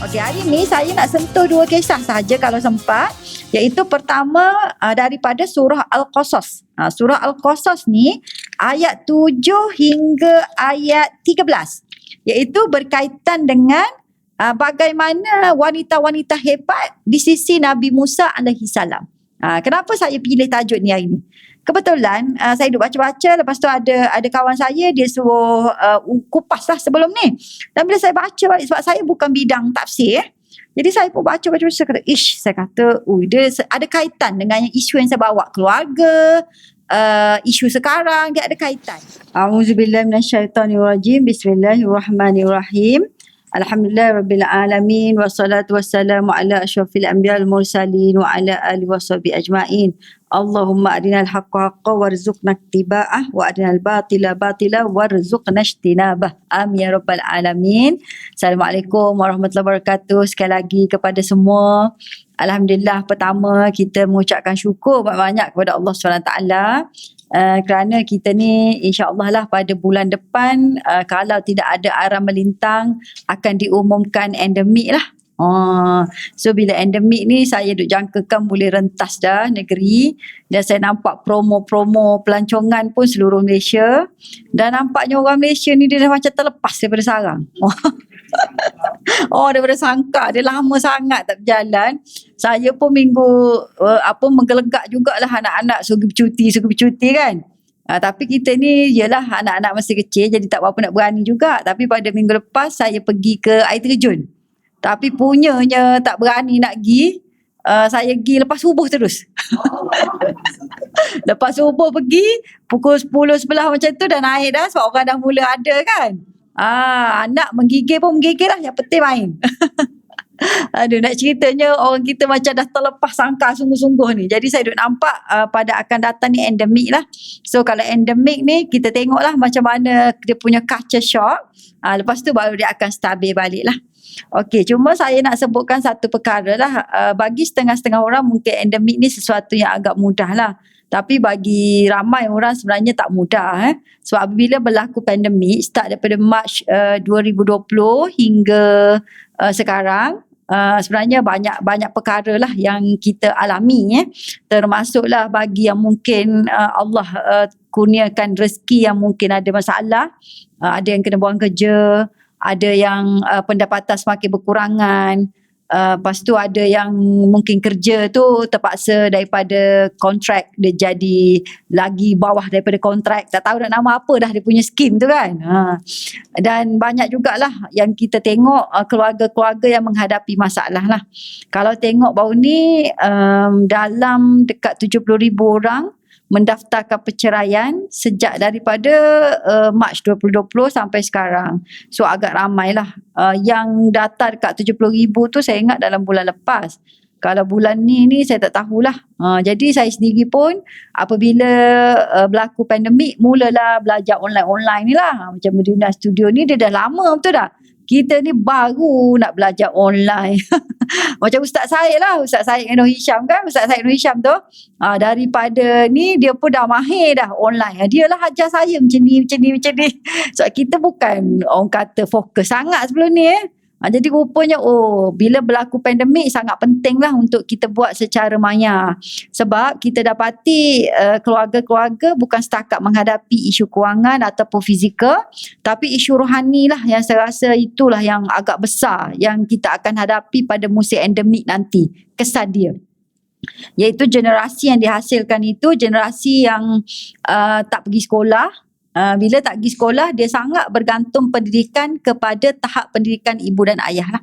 Okey, hari ni saya nak sentuh dua kisah sahaja kalau sempat. Iaitu pertama daripada surah Al-Qasas. Surah Al-Qasas ni ayat 7 hingga ayat 13. Iaitu berkaitan dengan bagaimana wanita-wanita hebat di sisi Nabi Musa alaihissalam. Kenapa saya pilih tajuk ni hari ni? Kebetulan saya duduk baca-baca, lepas tu ada kawan saya, dia suruh kupas lah sebelum ni. Dan bila saya baca balik, sebab saya bukan bidang tafsir, jadi saya pun baca-baca, saya kata, saya kata, dia ada kaitan dengan yang isu yang saya bawa, keluarga, isu sekarang, dia ada kaitan. A'udzubillahi minasyaitonirrajim. Bismillahirrahmanirrahim. Alhamdulillah alamin, wassalatu wassalamu ala asyrafil anbiya wal mursalin wa ala alihi washabihi ajmain. Allahumma arinal haqqa haqqan warzuqna ittiba'ah wa arinal batila batila warzuqna ijtinabah. Amin ya rabbal alamin. Assalamualaikum warahmatullahi wabarakatuh. Sekali lagi kepada semua. Alhamdulillah, pertama kita mengucapkan syukur banyak-banyak kepada Allah SWT. Kerana kita ni insya-Allah lah pada bulan depan kalau tidak ada arah melintang akan diumumkan endemik lah. So bila endemik ni saya duk jangkakan boleh rentas dah negeri, dan saya nampak promo-promo pelancongan pun seluruh Malaysia, dan nampaknya orang Malaysia ni dia dah macam terlepas daripada sarang. Daripada sangka dia lama sangat tak berjalan. Saya pun menggelegak jugalah anak-anak suruh bercuti kan. Tapi kita ni yelah anak-anak masih kecil, jadi tak berapa nak berani juga. Tapi pada minggu lepas saya pergi ke air terjun. Tapi punyanya tak berani nak pergi. Saya pergi lepas subuh terus. Lepas subuh pergi, pukul 10-11 macam tu dah naik dah, sebab orang dah mula ada kan. Anak menggigil pun menggigil lah, yang penting main. Aduh, nak ceritanya orang kita macam dah terlepas sangka sungguh-sungguh ni. Jadi saya duk nampak pada akan datang ni endemik lah. So kalau endemik ni kita tengoklah macam mana dia punya culture shock. Lepas tu baru dia akan stabil balik lah. Okey, cuma saya nak sebutkan satu perkara lah. Bagi setengah-setengah orang mungkin endemik ni sesuatu yang agak mudah lah. Tapi bagi ramai orang sebenarnya tak mudah. Sebab apabila berlaku pandemik, start daripada Mac 2020 hingga sekarang, sebenarnya banyak perkara lah yang kita alami. Termasuklah bagi yang mungkin Allah kurniakan rezeki yang mungkin ada masalah. Ada yang kena buang kerja, ada yang pendapatan semakin berkurangan. Lepas tu ada yang mungkin kerja tu terpaksa daripada kontrak dia jadi lagi bawah daripada kontrak, tak tahu nak nama apa dah dia punya skim tu kan. Dan banyak jugalah yang kita tengok keluarga-keluarga yang menghadapi masalah lah. Kalau tengok baru ni dalam dekat 70,000 orang mendaftarkan perceraian sejak daripada Mac 2020 sampai sekarang. So agak ramai lah. Yang data dekat 70,000 tu saya ingat dalam bulan lepas. Kalau bulan ni saya tak tahulah. Jadi saya sendiri pun apabila berlaku pandemik, mulalah belajar online ni lah. Macam Medina Studio ni dia dah lama betul dah. Kita ni baru nak belajar online. Macam Ustaz Syed lah. Ustaz Syed Nur Hisham kan. Ustaz Syed Nur Hisham tu. Daripada ni dia pun dah mahir dah online. Dia lah ajar saya macam ni. So kita bukan orang kata fokus sangat sebelum ni jadi rupanya bila berlaku pandemik sangat penting lah untuk kita buat secara maya. Sebab kita dapati keluarga-keluarga bukan setakat menghadapi isu kewangan ataupun fizikal, tapi isu rohani lah yang saya rasa itulah yang agak besar yang kita akan hadapi pada musim endemik nanti. Kesan dia. Iaitu generasi yang dihasilkan itu generasi yang tak pergi sekolah. Bila tak pergi sekolah, dia sangat bergantung pendidikan kepada tahap pendidikan ibu dan ayah lah.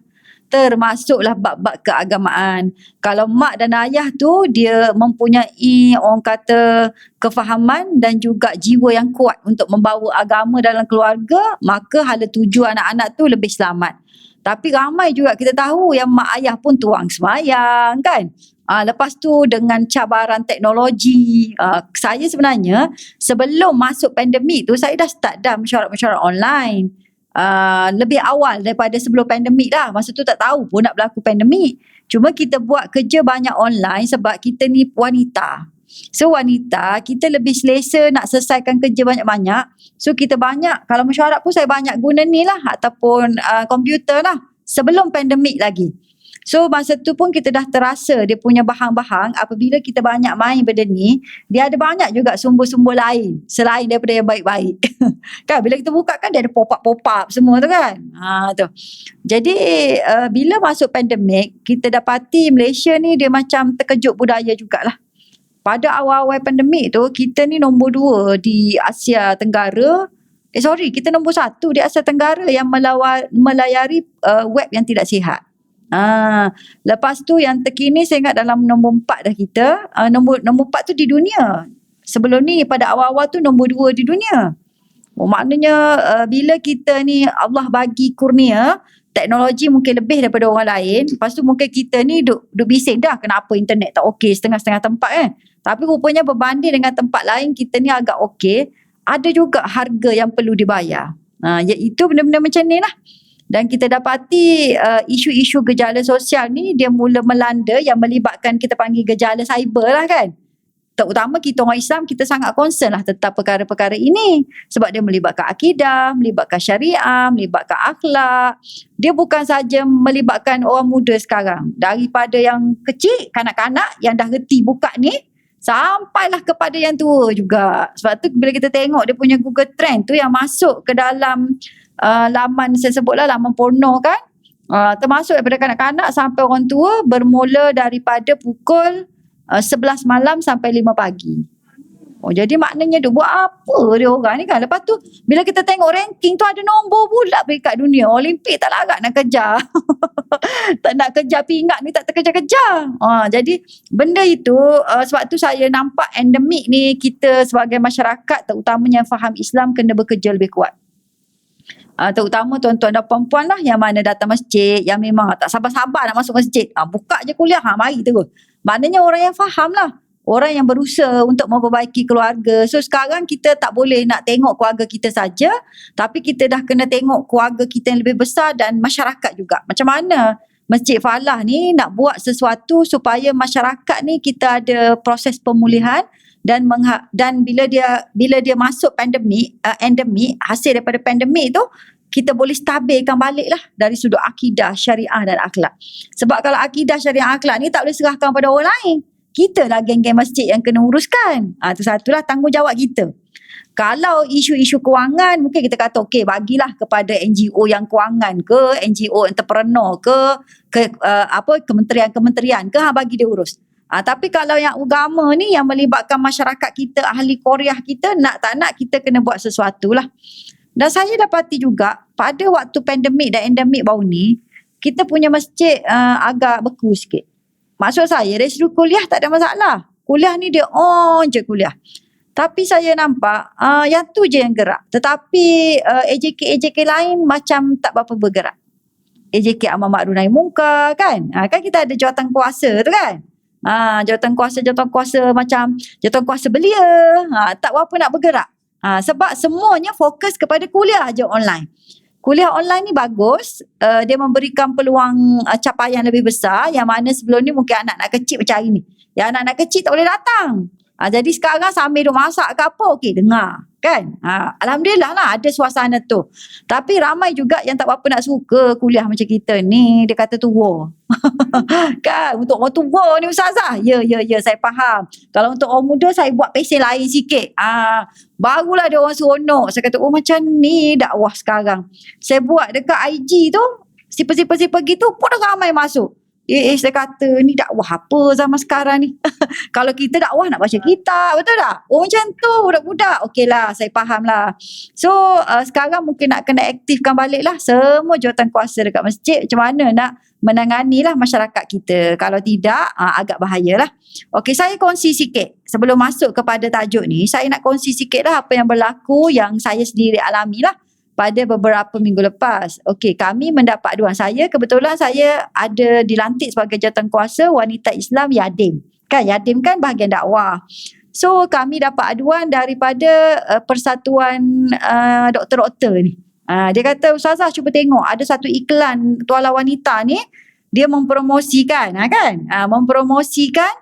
Termasuklah bab-bab keagamaan. Kalau mak dan ayah tu dia mempunyai orang kata kefahaman dan juga jiwa yang kuat untuk membawa agama dalam keluarga, maka hala tuju anak-anak tu lebih selamat. Tapi ramai juga kita tahu yang mak ayah pun tuang sembahyang kan. Lepas tu dengan cabaran teknologi, saya sebenarnya sebelum masuk pandemik tu saya dah start dah mesyuarat-mesyuarat online. Lebih awal daripada sebelum pandemik dah. Masa tu tak tahu pun nak berlaku pandemik. Cuma kita buat kerja banyak online sebab kita ni wanita. So wanita kita lebih selesa nak selesaikan kerja banyak-banyak. So kita banyak, kalau mesyuarat pun saya banyak guna ni lah ataupun komputer lah. sebelum pandemik lagi. So masa tu pun kita dah terasa dia punya bahang-bahang. Apabila kita banyak main benda ni, dia ada banyak juga sumber-sumber lain selain daripada yang baik-baik. Kan bila kita buka kan dia ada pop-up semua tu kan. Tu. Jadi bila masuk pandemik, kita dapati Malaysia ni dia macam terkejut budaya jugalah. Pada awal-awal pandemik tu, kita ni nombor 2 di Asia Tenggara. Kita nombor 1 di Asia Tenggara yang melayari web yang tidak sihat. Lepas tu yang terkini saya ingat dalam nombor 4 dah kita. Nombor 4 tu di dunia. Sebelum ni pada awal-awal tu nombor 2 di dunia. Maknanya bila kita ni Allah bagi kurnia, teknologi mungkin lebih daripada orang lain. Lepas tu mungkin kita ni duk bising dah kenapa internet tak okey setengah-setengah tempat kan. Tapi rupanya berbanding dengan tempat lain kita ni agak okey. Ada juga harga yang perlu dibayar. Iaitu benda-benda macam ni lah. Dan kita dapati isu-isu gejala sosial ni dia mula melanda yang melibatkan kita panggil gejala cyber lah kan. Terutama kita orang Islam, kita sangat concern lah tentang perkara-perkara ini. Sebab dia melibatkan akidah, melibatkan syariah, melibatkan akhlak. Dia bukan saja melibatkan orang muda sekarang. Daripada yang kecil, kanak-kanak yang dah reti buka ni, sampailah kepada yang tua juga. Sebab tu bila kita tengok dia punya Google Trend tu yang masuk ke dalam laman, saya sebutlah laman porno kan, termasuk daripada kanak-kanak sampai orang tua, bermula daripada pukul 11 malam sampai 5 pagi. Jadi maknanya dia buat apa dia orang ni kan. Lepas tu bila kita tengok ranking tu ada nombor pula peringkat dunia. Olimpik tak larat nak kejar. Tak nak kejar pingat ni tak terkejar-kejar. Jadi benda itu sebab tu saya nampak endemik ni kita sebagai masyarakat terutamanya yang faham Islam kena bekerja lebih kuat. Terutama tuan-tuan dan puan-puan lah yang mana datang masjid, yang memang tak sabar-sabar nak masuk masjid. Buka je kuliah, mari terus. Maknanya orang yang faham lah. Orang yang berusaha untuk memperbaiki keluarga. So sekarang kita tak boleh nak tengok keluarga kita saja, tapi kita dah kena tengok keluarga kita yang lebih besar dan masyarakat juga. Macam mana Masjid Falah ni nak buat sesuatu supaya masyarakat ni kita ada proses pemulihan dan bila dia masuk pandemik, endemik, hasil daripada pandemik tu kita boleh stabilkan balik lah dari sudut akidah, syariah dan akhlak. Sebab kalau akidah, syariah, akhlak ni tak boleh serahkan pada orang lain. Kita lah geng-geng masjid yang kena uruskan. Itu satulah tanggungjawab kita. Kalau isu-isu kewangan, mungkin kita kata okey, bagilah kepada NGO yang kewangan ke, NGO entrepreneur ke kementerian-kementerian ke, bagi dia urus. Tapi kalau yang agama ni yang melibatkan masyarakat kita, ahli Korea kita, nak tak nak kita kena buat sesuatu lah. Dan saya dapati juga pada waktu pandemik dan endemik baru ni, kita punya masjid agak beku sikit. Maksud saya dari sudut kuliah tak ada masalah. Kuliah ni dia on je kuliah. Tapi saya nampak yang tu je yang gerak. Tetapi AJK lain macam tak berapa bergerak. AJK Amar Ma'ruf Nahi Munkar kan. Kan kita ada jawatan kuasa tu kan. Jawatan kuasa macam jawatan kuasa belia. Tak berapa nak bergerak. Sebab semuanya fokus kepada kuliah aja online. Kuliah online ni bagus, dia memberikan peluang capaian lebih besar yang mana sebelum ni mungkin anak-anak kecil macam hari ni. Yang anak-anak kecil tak boleh datang. Jadi sekarang sambil dia masak ke apa, okey dengar kan. Alhamdulillah lah ada suasana tu. Tapi ramai juga yang tak berapa nak suka kuliah macam kita ni. Dia kata tua. Kan untuk orang tua ni ustazah. Ya saya faham. Kalau untuk orang muda saya buat pesen lain sikit. Barulah dia orang seronok. Saya kata macam ni dakwah sekarang. Saya buat dekat IG tu, sipar-sipar gitu pun ramai masuk. Saya kata ni dakwah apa zaman sekarang ni. Kalau kita dakwah nak baca kitab, betul tak? Macam tu budak-budak. Okeylah, saya faham lah. So sekarang mungkin nak kena aktifkan balik lah semua jawatan kuasa dekat masjid. Macam mana nak menangani lah masyarakat kita. Kalau tidak agak bahayalah. Okey, saya kongsi sikit. Sebelum masuk kepada tajuk ni, saya nak kongsi sikit lah apa yang berlaku yang saya sendiri alami lah pada beberapa minggu lepas. Okey, kami mendapat aduan. Kebetulan saya ada dilantik sebagai jawatan kuasa wanita Islam Yadim. Kan Yadim kan bahagian dakwah. So kami dapat aduan daripada persatuan doktor-doktor ni. Dia kata, ustazah cuba tengok ada satu iklan tuala wanita ni, dia mempromosikan mempromosikan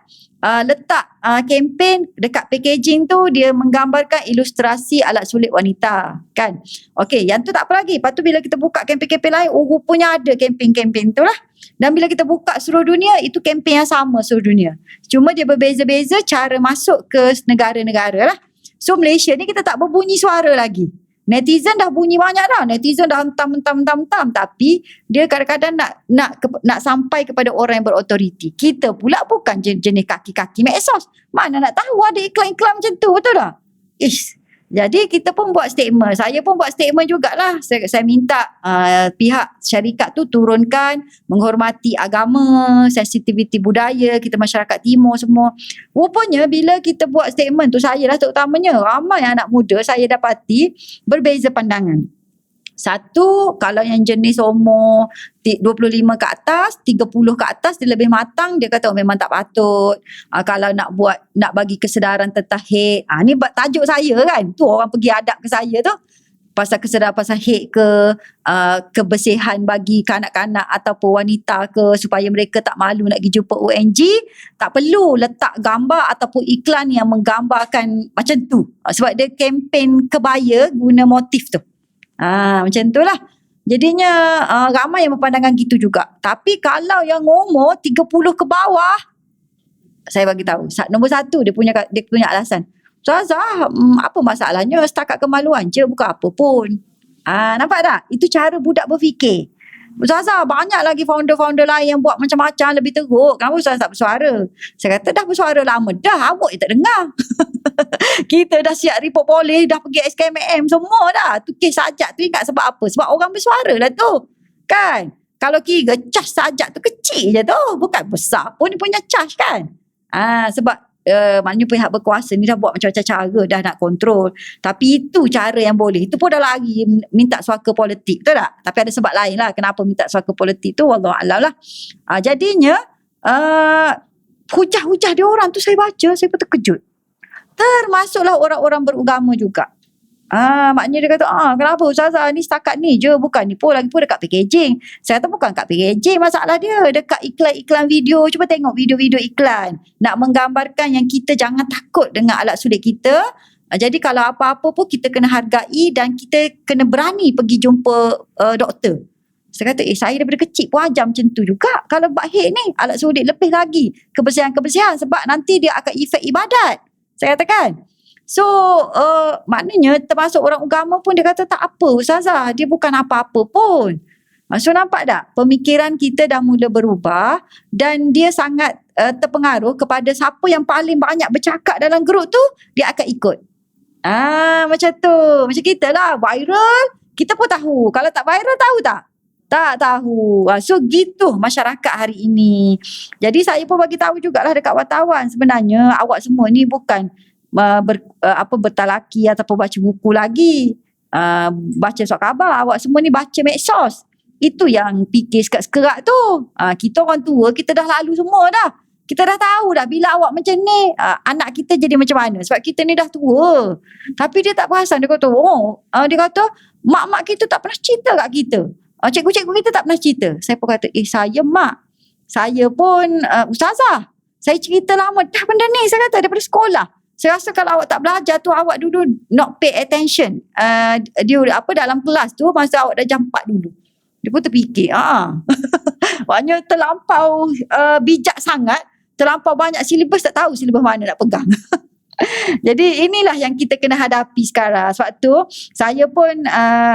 letak kempen dekat packaging tu, dia menggambarkan ilustrasi alat sulit wanita kan. Okey, yang tu tak apa lagi. Lepas tu bila kita buka kempen-kempen lain, rupanya ada kempen-kempen tu lah. Dan bila kita buka seluruh dunia, itu kempen yang sama seluruh dunia. Cuma dia berbeza-beza cara masuk ke negara-negara lah. So Malaysia ni kita tak berbunyi suara lagi. Netizen dah bunyi banyak dah. Netizen dah hentam. Tapi dia kadang-kadang nak sampai kepada orang yang berautoriti. Kita pula bukan jenis kaki-kaki medsos. Mana nak tahu ada iklan-iklan macam tu, betul tak? Jadi kita pun buat statement. Saya pun buat statement jugalah. Saya minta pihak syarikat tu turunkan, menghormati agama, sensitiviti budaya kita masyarakat timur semua. Rupanya bila kita buat statement tu, saya lah terutamanya, ramai anak muda saya dapati berbeza pandangan. Satu, kalau yang jenis umur 25 ke atas, 30 ke atas, dia lebih matang, dia kata memang tak patut. Kalau nak bagi kesedaran tentang hate, ni tajuk saya kan, tu orang pergi adab ke saya tu, pasal kesedaran pasal hate ke, kebersihan bagi kanak-kanak ataupun wanita ke, supaya mereka tak malu nak pergi jumpa ONG, tak perlu letak gambar ataupun iklan yang menggambarkan macam tu. Sebab dia kempen kebaya guna motif tu. Macam tu lah. Jadinya ramai yang berpandangan gitu juga. Tapi kalau yang umur 30 ke bawah, saya bagi tahu, nombor satu dia punya alasan. Ustazah, apa masalahnya? Setakat kemaluan je, bukan apa pun. Nampak tak? Itu cara budak berfikir. Ustazah, banyak lagi founder-founder lain yang buat macam-macam lebih teruk. Kenapa Ustazah tak bersuara? Saya kata dah bersuara lama dah, awak je tak dengar. Kita dah siap report polis, dah pergi SKMM semua dah. Tu kes sajak tu ingat sebab apa? Sebab orang bersuara lah tu. Kan? Kalau kira cas sajak tu kecil je tu. Bukan besar pun dia punya cas kan. Sebab maknanya pihak berkuasa ni dah buat macam-macam cara dah nak kontrol. Tapi itu cara yang boleh. Itu pun dah lagi minta suaka politik, betul tak? Tapi ada sebab lain lah kenapa minta suaka politik tu. Wallahualam lah. Jadinya hujah-hujah dia orang tu saya baca, saya pun terkejut. Termasuklah orang-orang beragama juga. Maknanya dia kata, kenapa Ustazah ni setakat ni je, bukan ni pun lagi pun dekat packaging. Saya kata bukan kat packaging masalah dia, dekat iklan-iklan video. Cuba tengok video-video iklan, nak menggambarkan yang kita jangan takut dengan alat sulit kita. Jadi kalau apa-apa pun kita kena hargai dan kita kena berani pergi jumpa doktor. Saya kata, saya daripada kecil pun ajar macam tu juga. Kalau buat hate ni, alat sulit lebih lagi kebersihan-kebersihan, sebab nanti dia akan efek ibadat. Saya katakan. So maknanya termasuk orang agama pun dia kata tak apa Ustazah, dia bukan apa-apa pun. So nampak tak, pemikiran kita dah mula berubah dan dia sangat terpengaruh kepada siapa yang paling banyak bercakap dalam grup tu, dia akan ikut. Macam tu. Macam kita lah, viral kita pun tahu, kalau tak viral tahu tak? Tak tahu. So gitu masyarakat hari ini. Jadi saya pun bagi tahu jugalah dekat wartawan, sebenarnya awak semua ni bukan bertalaki ataupun baca buku lagi, baca surat khabar. Awak semua ni baca medsos. Itu yang fikir sekerak tu. Kita orang tua, kita dah lalu semua dah. Kita dah tahu dah bila awak macam ni, anak kita jadi macam mana. Sebab kita ni dah tua. Tapi dia tak perasan. Dia kata, dia kata mak-mak kita tak pernah cerita kat kita. Cikgu-cikgu kita tak pernah cerita. Saya pun kata, saya mak, saya pun Ustazah, saya cerita lama dah benda ni. Saya kata daripada sekolah. Saya rasa kalau awak tak belajar tu, awak dulu not pay attention. Dia dalam kelas tu, masa awak dah jam 4 dulu. Dia pun terfikir, maknanya terlampau bijak sangat, terlampau banyak silibus, tak tahu silibus mana nak pegang. Jadi inilah yang kita kena hadapi sekarang. Sebab tu saya pun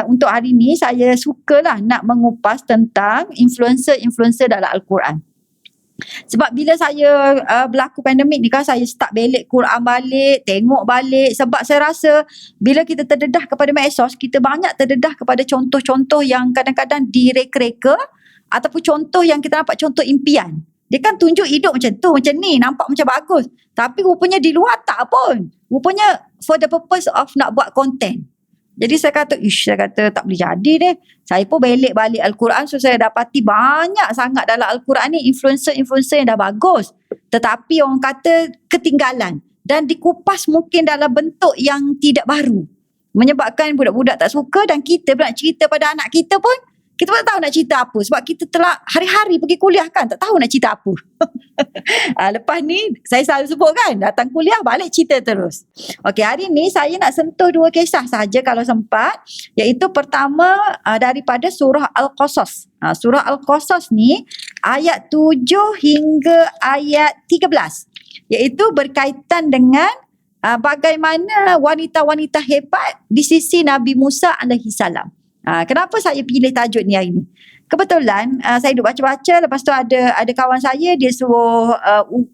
untuk hari ni saya sukalah nak mengupas tentang influencer dalam Al-Quran. Sebab bila saya berlaku pandemik ni kan, saya start balik Quran balik, tengok balik. Sebab saya rasa bila kita terdedah kepada medsos, kita banyak terdedah kepada contoh-contoh yang kadang-kadang direka-reka, ataupun contoh yang kita nampak contoh impian. Dia kan tunjuk hidup macam tu, macam ni, nampak macam bagus. Tapi rupanya di luar tak pun. Rupanya for the purpose of nak buat content. Jadi saya kata, tak boleh jadi deh. Saya pun balik Al-Quran, so saya dapati banyak sangat dalam Al-Quran ni influencer-influencer yang dah bagus. Tetapi orang kata ketinggalan. Dan dikupas mungkin dalam bentuk yang tidak baru. Menyebabkan budak-budak tak suka, dan kita nak cerita pada anak kita pun, Kita tak tahu nak cerita apa sebab kita telah hari-hari pergi kuliah kan, tak tahu nak cerita apa. Lepas ni saya selalu sebut kan, datang kuliah balik cerita terus. Okey, hari ni saya nak sentuh 2 kisah sahaja kalau sempat, iaitu pertama daripada surah Al-Qasas. Surah Al-Qasas ni ayat 7 hingga ayat 13, iaitu berkaitan dengan bagaimana wanita-wanita hebat di sisi Nabi Musa alaihi salam. Kenapa saya pilih tajuk ni hari ni? Kebetulan saya duduk baca-baca, lepas tu ada kawan saya, dia suruh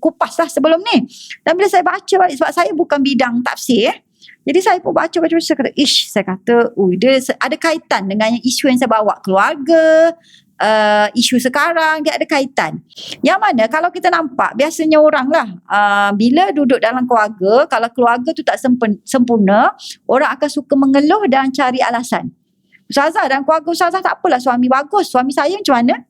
kupas lah sebelum ni. Dan bila saya baca balik, sebab saya bukan bidang tafsir, jadi saya pun baca-baca, saya kata, saya kata, dia ada kaitan dengan yang isu yang saya bawa, keluarga, isu sekarang, dia ada kaitan. Yang mana kalau kita nampak, biasanya orang lah, bila duduk dalam keluarga, kalau keluarga tu tak sempurna, orang akan suka mengeluh dan cari alasan. Ustazah, dalam keluarga Ustazah tak apalah suami bagus, suami saya macam mana?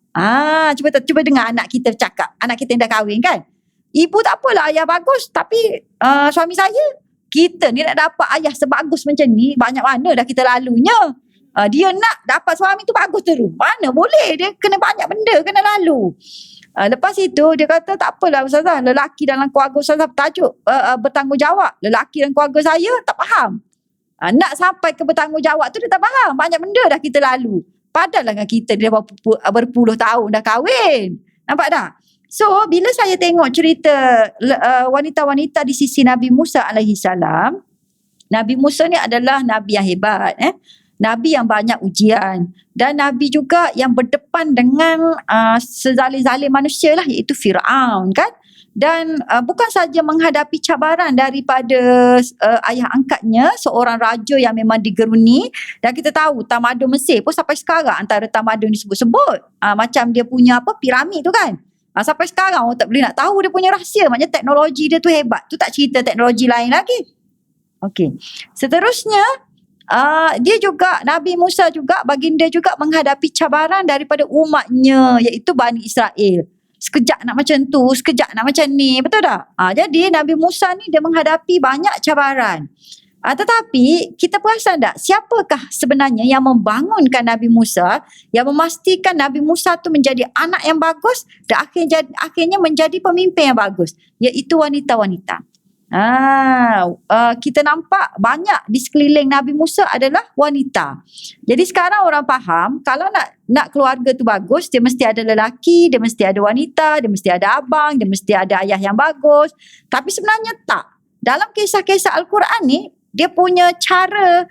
Cuba dengar anak kita bercakap, anak kita yang dah kahwin kan. Ibu tak apalah, ayah bagus, tapi suami saya, kita ni nak dapat ayah sebagus macam ni, banyak mana dah kita lalunya. Dia nak dapat suami tu bagus terus, mana boleh, dia kena banyak benda, kena lalu. Lepas itu dia kata tak apalah Ustazah, lelaki dalam keluarga Ustazah tajuk bertanggungjawab, lelaki dalam keluarga saya tak faham. Nak sampai ke bertanggungjawab tu dia tak faham, banyak benda dah kita lalu. Padahal dengan kita dia berpuluh tahun dah kahwin. Nampak tak? So bila saya tengok cerita wanita-wanita di sisi Nabi Musa alaihi salam, Nabi Musa ni adalah Nabi yang hebat, Nabi yang banyak ujian, dan Nabi juga yang berdepan dengan sezalim-zalim manusia lah, iaitu Fir'aun kan. Dan bukan saja menghadapi cabaran daripada ayah angkatnya, seorang raja yang memang digeruni. Dan kita tahu tamadun Mesir pun sampai sekarang antara tamadun disebut-sebut. Macam dia punya piramid tu kan. Sampai sekarang orang tak boleh nak tahu dia punya rahsia. Maknanya teknologi dia tu hebat. Tu tak cerita teknologi lain lagi. Okey. Seterusnya, dia juga, Nabi Musa juga, baginda juga menghadapi cabaran daripada umatnya, iaitu Bani Israel. Sekejap nak macam tu, sekejap nak macam ni, betul tak? Jadi Nabi Musa ni dia menghadapi banyak cabaran. Tetapi kita perasan tak siapakah sebenarnya yang membangunkan Nabi Musa, yang memastikan Nabi Musa tu menjadi anak yang bagus dan akhirnya menjadi pemimpin yang bagus, iaitu wanita-wanita. Kita nampak banyak di sekeliling Nabi Musa adalah wanita. Jadi sekarang orang faham kalau nak keluarga tu bagus, dia mesti ada lelaki, dia mesti ada wanita, dia mesti ada abang, dia mesti ada ayah yang bagus. Tapi sebenarnya tak. Dalam kisah-kisah Al-Quran ni, dia punya cara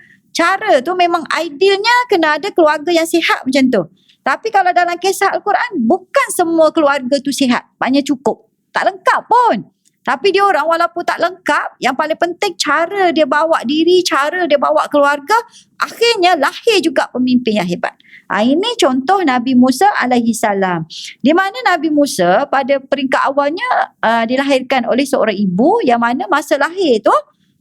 tu memang idealnya kena ada keluarga yang sihat macam tu. Tapi kalau dalam kisah Al-Quran, bukan semua keluarga tu sihat, maknanya cukup, tak lengkap pun. Tapi dia orang walaupun tak lengkap, yang paling penting cara dia bawa diri, cara dia bawa keluarga, akhirnya lahir juga pemimpin yang hebat. Ini contoh Nabi Musa alaihi salam. Di mana Nabi Musa pada peringkat awalnya dilahirkan oleh seorang ibu, yang mana masa lahir tu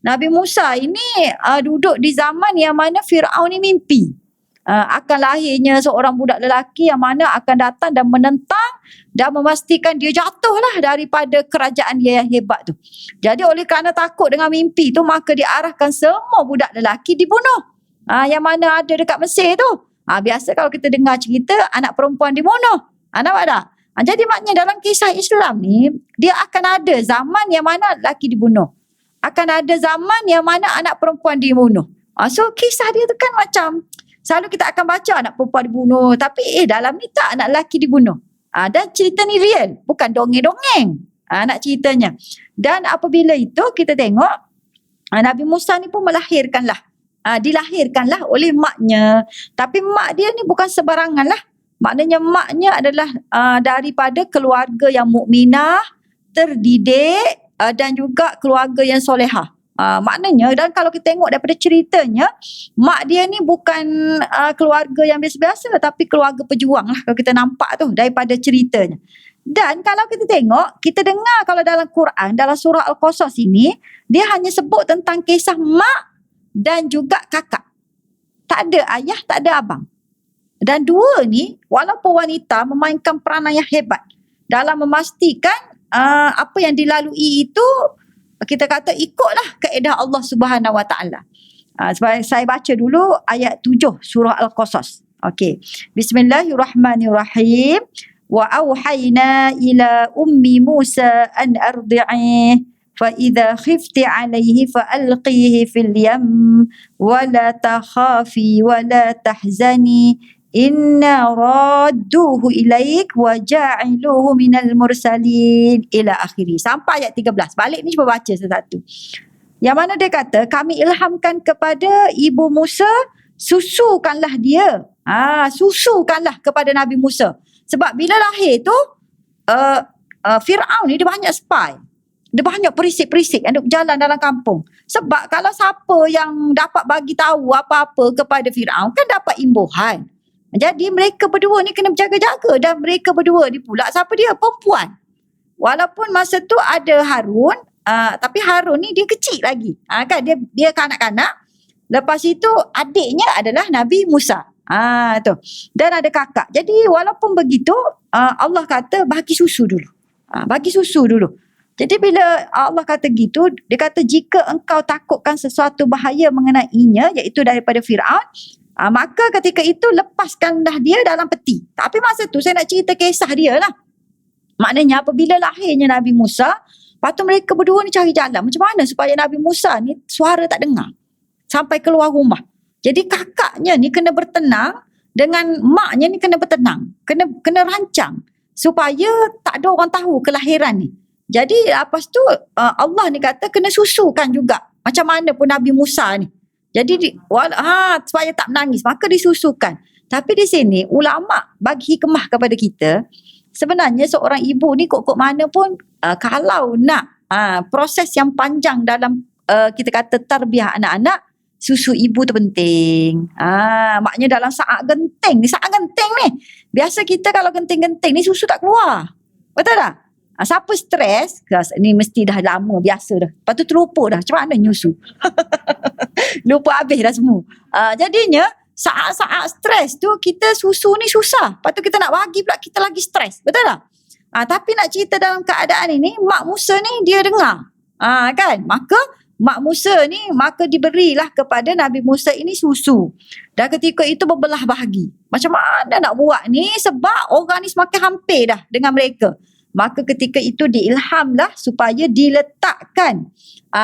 Nabi Musa ini duduk di zaman yang mana Fir'aun ni mimpi. Akan lahirnya seorang budak lelaki yang mana akan datang dan menentang dan memastikan dia jatuhlah daripada kerajaan dia yang hebat tu. Jadi oleh kerana takut dengan mimpi tu, maka diarahkan semua budak lelaki dibunuh. Yang mana ada dekat Mesir tu. Biasa kalau kita dengar cerita anak perempuan dibunuh. Nampak tak? Jadi maknanya dalam kisah Islam ni, dia akan ada zaman yang mana lelaki dibunuh. Akan ada zaman yang mana anak perempuan dibunuh. So kisah dia tu kan macam selalu kita akan baca anak perempuan dibunuh, tapi dalam ni tak, anak lelaki dibunuh. Dan cerita ni real, bukan dongeng-dongeng nak ceritanya. Dan apabila itu kita tengok Nabi Musa ni pun dilahirkanlah oleh maknya. Tapi mak dia ni bukan sebarangan lah. Maknanya maknya adalah daripada keluarga yang mukminah, terdidik, dan juga keluarga yang solehah. Maknanya, dan kalau kita tengok daripada ceritanya, mak dia ni bukan keluarga yang biasa-biasa, tapi keluarga pejuang lah kalau kita nampak tu daripada ceritanya. Dan kalau kita tengok, kita dengar kalau dalam Quran, dalam surah Al-Qasas ini, dia hanya sebut tentang kisah mak dan juga kakak. Tak ada ayah, tak ada abang. Dan dua ni, walaupun wanita, memainkan peranan yang hebat dalam memastikan apa yang dilalui itu, kita kata ikutlah kaedah Allah Subhanahu Wa Taala. Sebab saya baca dulu ayat 7 surah Al-Qasas. Okey. Bismillahirrahmanirrahim. Wa auhayna ila ummi Musa an ardi'ih fa idza khifti 'alayhi fa alqihi fil yam wa la takhafi wa la tahzani inna radduhu ilaik wa ja'iluhu minal mursalin ila akhiri. Sampai ayat 13. Balik ni cuba baca satu-satu. Yang mana dia kata, kami ilhamkan kepada ibu Musa, susukanlah dia. Susukanlah kepada Nabi Musa. Sebab bila lahir tu, Fir'aun ni dia banyak spy. Dia banyak perisik-perisik yang duk berjalan dalam kampung. Sebab kalau siapa yang dapat bagi tahu apa-apa kepada Fir'aun, kan dapat imbuhan. Jadi mereka berdua ni kena berjaga-jaga. Dan mereka berdua ni pula, siapa dia? Perempuan. Walaupun masa tu ada Harun, tapi Harun ni dia kecil lagi. Kan dia kanak-kanak. Lepas itu adiknya adalah Nabi Musa. Tu. Dan ada kakak. Jadi walaupun begitu, Allah kata bagi susu dulu. Bagi susu dulu. Jadi bila Allah kata gitu, dia kata jika engkau takutkan sesuatu bahaya mengenainya, iaitu daripada Fir'aun, maka ketika itu lepaskanlah dia dalam peti. Tapi masa tu saya nak cerita kisah dia lah. Maknanya apabila lahirnya Nabi Musa, lepas tu mereka berdua ni cari jalan. Macam mana supaya Nabi Musa ni suara tak dengar sampai keluar rumah. Jadi kakaknya ni kena bertenang dengan maknya ni kena bertenang. Kena rancang supaya tak ada orang tahu kelahiran ni. Jadi lepas tu Allah ni kata kena susukan juga. Macam mana pun Nabi Musa ni. Jadi supaya tak menangis, maka disusukan. Tapi di sini ulama bagi hikmah kepada kita, sebenarnya seorang ibu ni kok mana pun kalau nak proses yang panjang dalam kita kata tarbiyah anak-anak, susu ibu tu penting. Maknanya dalam saat genting ni, biasa kita kalau genting-genting ni susu tak keluar. Betul tak? Siapa stres, ni mesti dah lama biasa dah. Lepas tu terlupa dah, macam mana nyusu? Lupa habis dah semua. Jadinya saat-saat stres tu kita susu ni susah. Lepas tu kita nak bagi pula kita lagi stres. Betul tak? Tapi nak cerita dalam keadaan ini, Mak Musa ni dia dengar. Kan? Maka Mak Musa ni maka diberilah kepada Nabi Musa ini susu. Dan ketika itu berbelah bahagi. Macam mana nak buat ni sebab orang ni semakin hampir dah dengan mereka. Maka ketika itu diilhamlah supaya diletakkan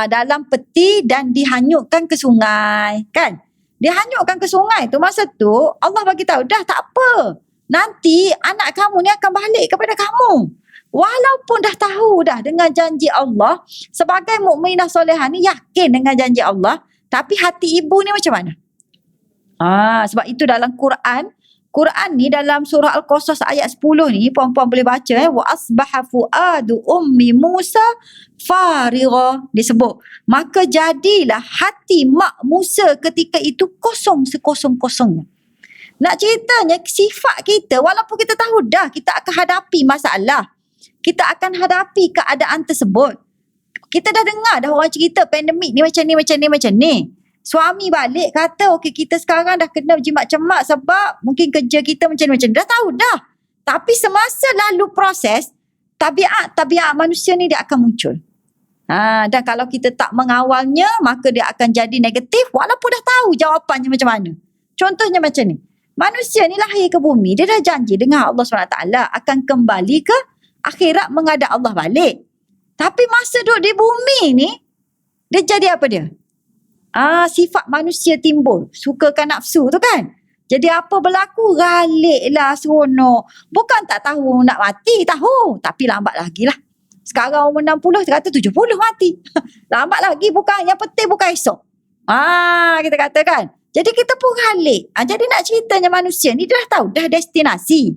dalam peti dan dihanyutkan ke sungai. Kan? Dihanyutkan ke sungai tu masa tu Allah bagi tahu dah tak apa. Nanti anak kamu ni akan balik kepada kamu. Walaupun dah tahu dah dengan janji Allah, sebagai mukminah solehah ni yakin dengan janji Allah, tapi hati ibu ni macam mana? Sebab itu dalam Quran ni dalam surah Al-Qasas ayat 10 ni, puan-puan boleh baca wa asbaha fuadu ummi Musa farigha, disebut. Maka jadilah hati mak Musa ketika itu kosong sekosong-kosongnya. Nak ceritanya sifat kita, walaupun kita tahu dah kita akan hadapi masalah, kita akan hadapi keadaan tersebut. Kita dah dengar dah orang cerita pandemik ni macam ni. Suami balik kata okey kita sekarang dah kena jimat cemak sebab mungkin kerja kita macam ni. Dah tahu dah. Tapi semasa lalu proses, tabiat manusia ni dia akan muncul. Dan kalau kita tak mengawalnya, maka dia akan jadi negatif walaupun dah tahu jawapannya macam mana. Contohnya macam ni. Manusia ni lahir ke bumi, dia dah janji dengan Allah SWT akan kembali ke akhirat menghadap Allah balik. Tapi masa duduk di bumi ni, dia jadi apa dia? Sifat manusia timbul. Sukakan nafsu tu kan. Jadi apa berlaku? Galiklah seronok. Bukan tak tahu nak mati, tahu. Tapi lambat lagi lah. Sekarang umur 60, dia kata 70 mati. Lambat lagi, bukan. Yang penting bukan esok. Kita kata kan. Jadi kita pun galik. Jadi nak ceritanya manusia ni, dia dah tahu, dah destinasi.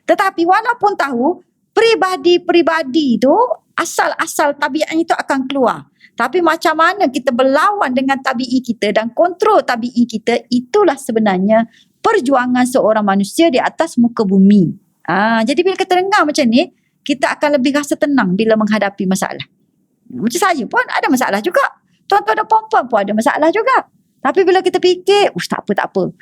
Tetapi walaupun tahu, peribadi tu, asal-asal tabiatnya itu akan keluar. Tapi macam mana kita berlawan dengan tabi'i kita dan kontrol tabi'i kita, itulah sebenarnya perjuangan seorang manusia di atas muka bumi. Jadi bila kita dengar macam ni, kita akan lebih rasa tenang bila menghadapi masalah. Macam saya pun ada masalah juga. Tuan-tuan dan puan-puan pun ada masalah juga. Tapi bila kita fikir, tak apa.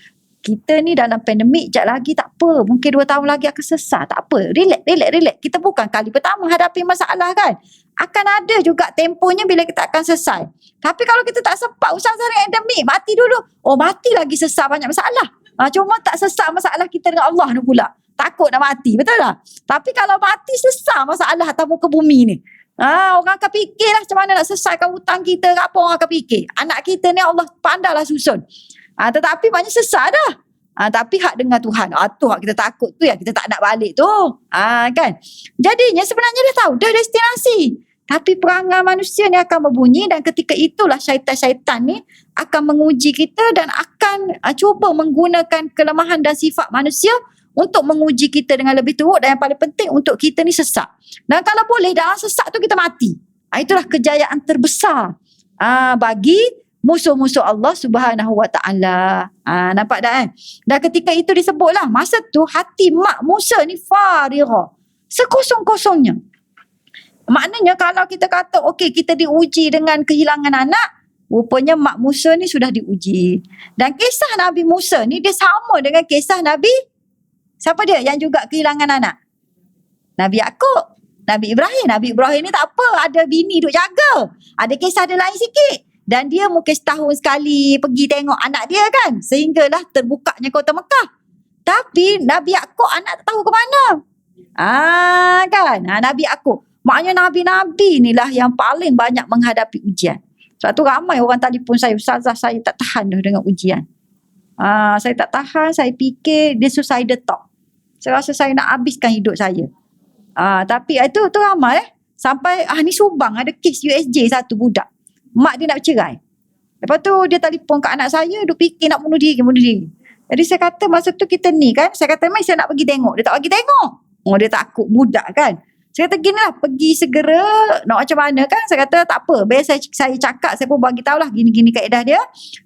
Kita ni dalam pandemik, sekejap lagi tak apa. Mungkin 2 tahun lagi akan selesai. Tak apa. Relax. Kita bukan kali pertama hadapi masalah kan. Akan ada juga tempohnya bila kita akan selesai. Tapi kalau kita tak sempat usaha sehari endemik, mati dulu. Mati lagi selesai banyak masalah. Cuma tak sesak masalah kita dengan Allah ni pula. Takut nak mati, betul tak? Tapi kalau mati sesak masalah atas muka bumi ni. Orang akan fikirlah macam mana nak selesaikan hutang kita, apa orang akan fikir. Anak kita ni Allah pandailah susun. Tetapi banyak sesak dah. Tapi hak dengan Tuhan, tu hak kita takut tu yang kita tak nak balik tu. Kan? Jadinya sebenarnya dia tahu dah destinasi. Tapi perangai manusia ni akan berbunyi dan ketika itulah syaitan-syaitan ni akan menguji kita dan akan cuba menggunakan kelemahan dan sifat manusia untuk menguji kita dengan lebih teruk dan yang paling penting untuk kita ni sesak. Dan kalau boleh dalam sesak tu kita mati. Itulah kejayaan terbesar bagi musuh-musuh Allah Subhanahu Wa Taala. Nampak tak kan? Dan ketika itu disebutlah masa tu hati mak Musa ni farigha. Sekosong-kosongnya. Maknanya kalau kita kata okey kita diuji dengan kehilangan anak, rupanya mak Musa ni sudah diuji. Dan kisah Nabi Musa ni dia sama dengan kisah Nabi siapa dia yang juga kehilangan anak? Nabi Yaakob, Nabi Ibrahim. Nabi Ibrahim ni tak apa, ada bini duk jaga. Ada kisah dia lain sikit. Dan dia mungkin setahun sekali pergi tengok anak dia kan. Sehinggalah terbukanya kota Mekah. Tapi Nabi Yaakob anak tak tahu ke mana. Kan? Nabi Yaakob. Maknanya Nabi-Nabi inilah yang paling banyak menghadapi ujian. Sebab tu ramai orang telefon saya, Ustazah saya tak tahan dah dengan ujian. Saya tak tahan, saya fikir dia suicidal thought. Saya rasa saya nak habiskan hidup saya. Tapi itu ramai sampai ni Subang ada kes USJ satu budak. Mak dia nak bercerai. Lepas tu dia telefon kat anak saya, duk fikir nak bunuh diri. Jadi saya kata masa tu kita ni kan, saya kata mai saya nak pergi tengok. Dia tak bagi tengok. Dia takut budak kan. Saya kata ginilah pergi segera nak macam mana kan. Saya kata tak apa. Biar saya cakap, saya pun bagi tahulah gini-gini kaedah dia.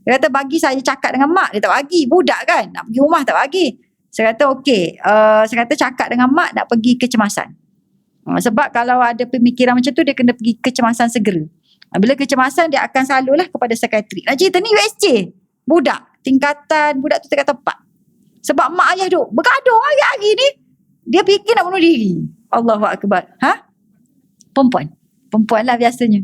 Dia kata bagi saya cakap dengan mak, dia tak bagi. Budak kan, nak pergi rumah tak bagi. Saya kata okey, saya kata cakap dengan mak nak pergi kecemasan. Sebab kalau ada pemikiran macam tu dia kena pergi kecemasan segera. Bila kecemasan dia akan selalulah kepada psikiatrik. Nak cerita ni USJ. Budak tingkatan, budak tu tingkatan 4. Sebab mak ayah duk bergaduh hari-hari ni. Dia fikir nak bunuh diri. Allahu Akbar. Perempuan lah biasanya.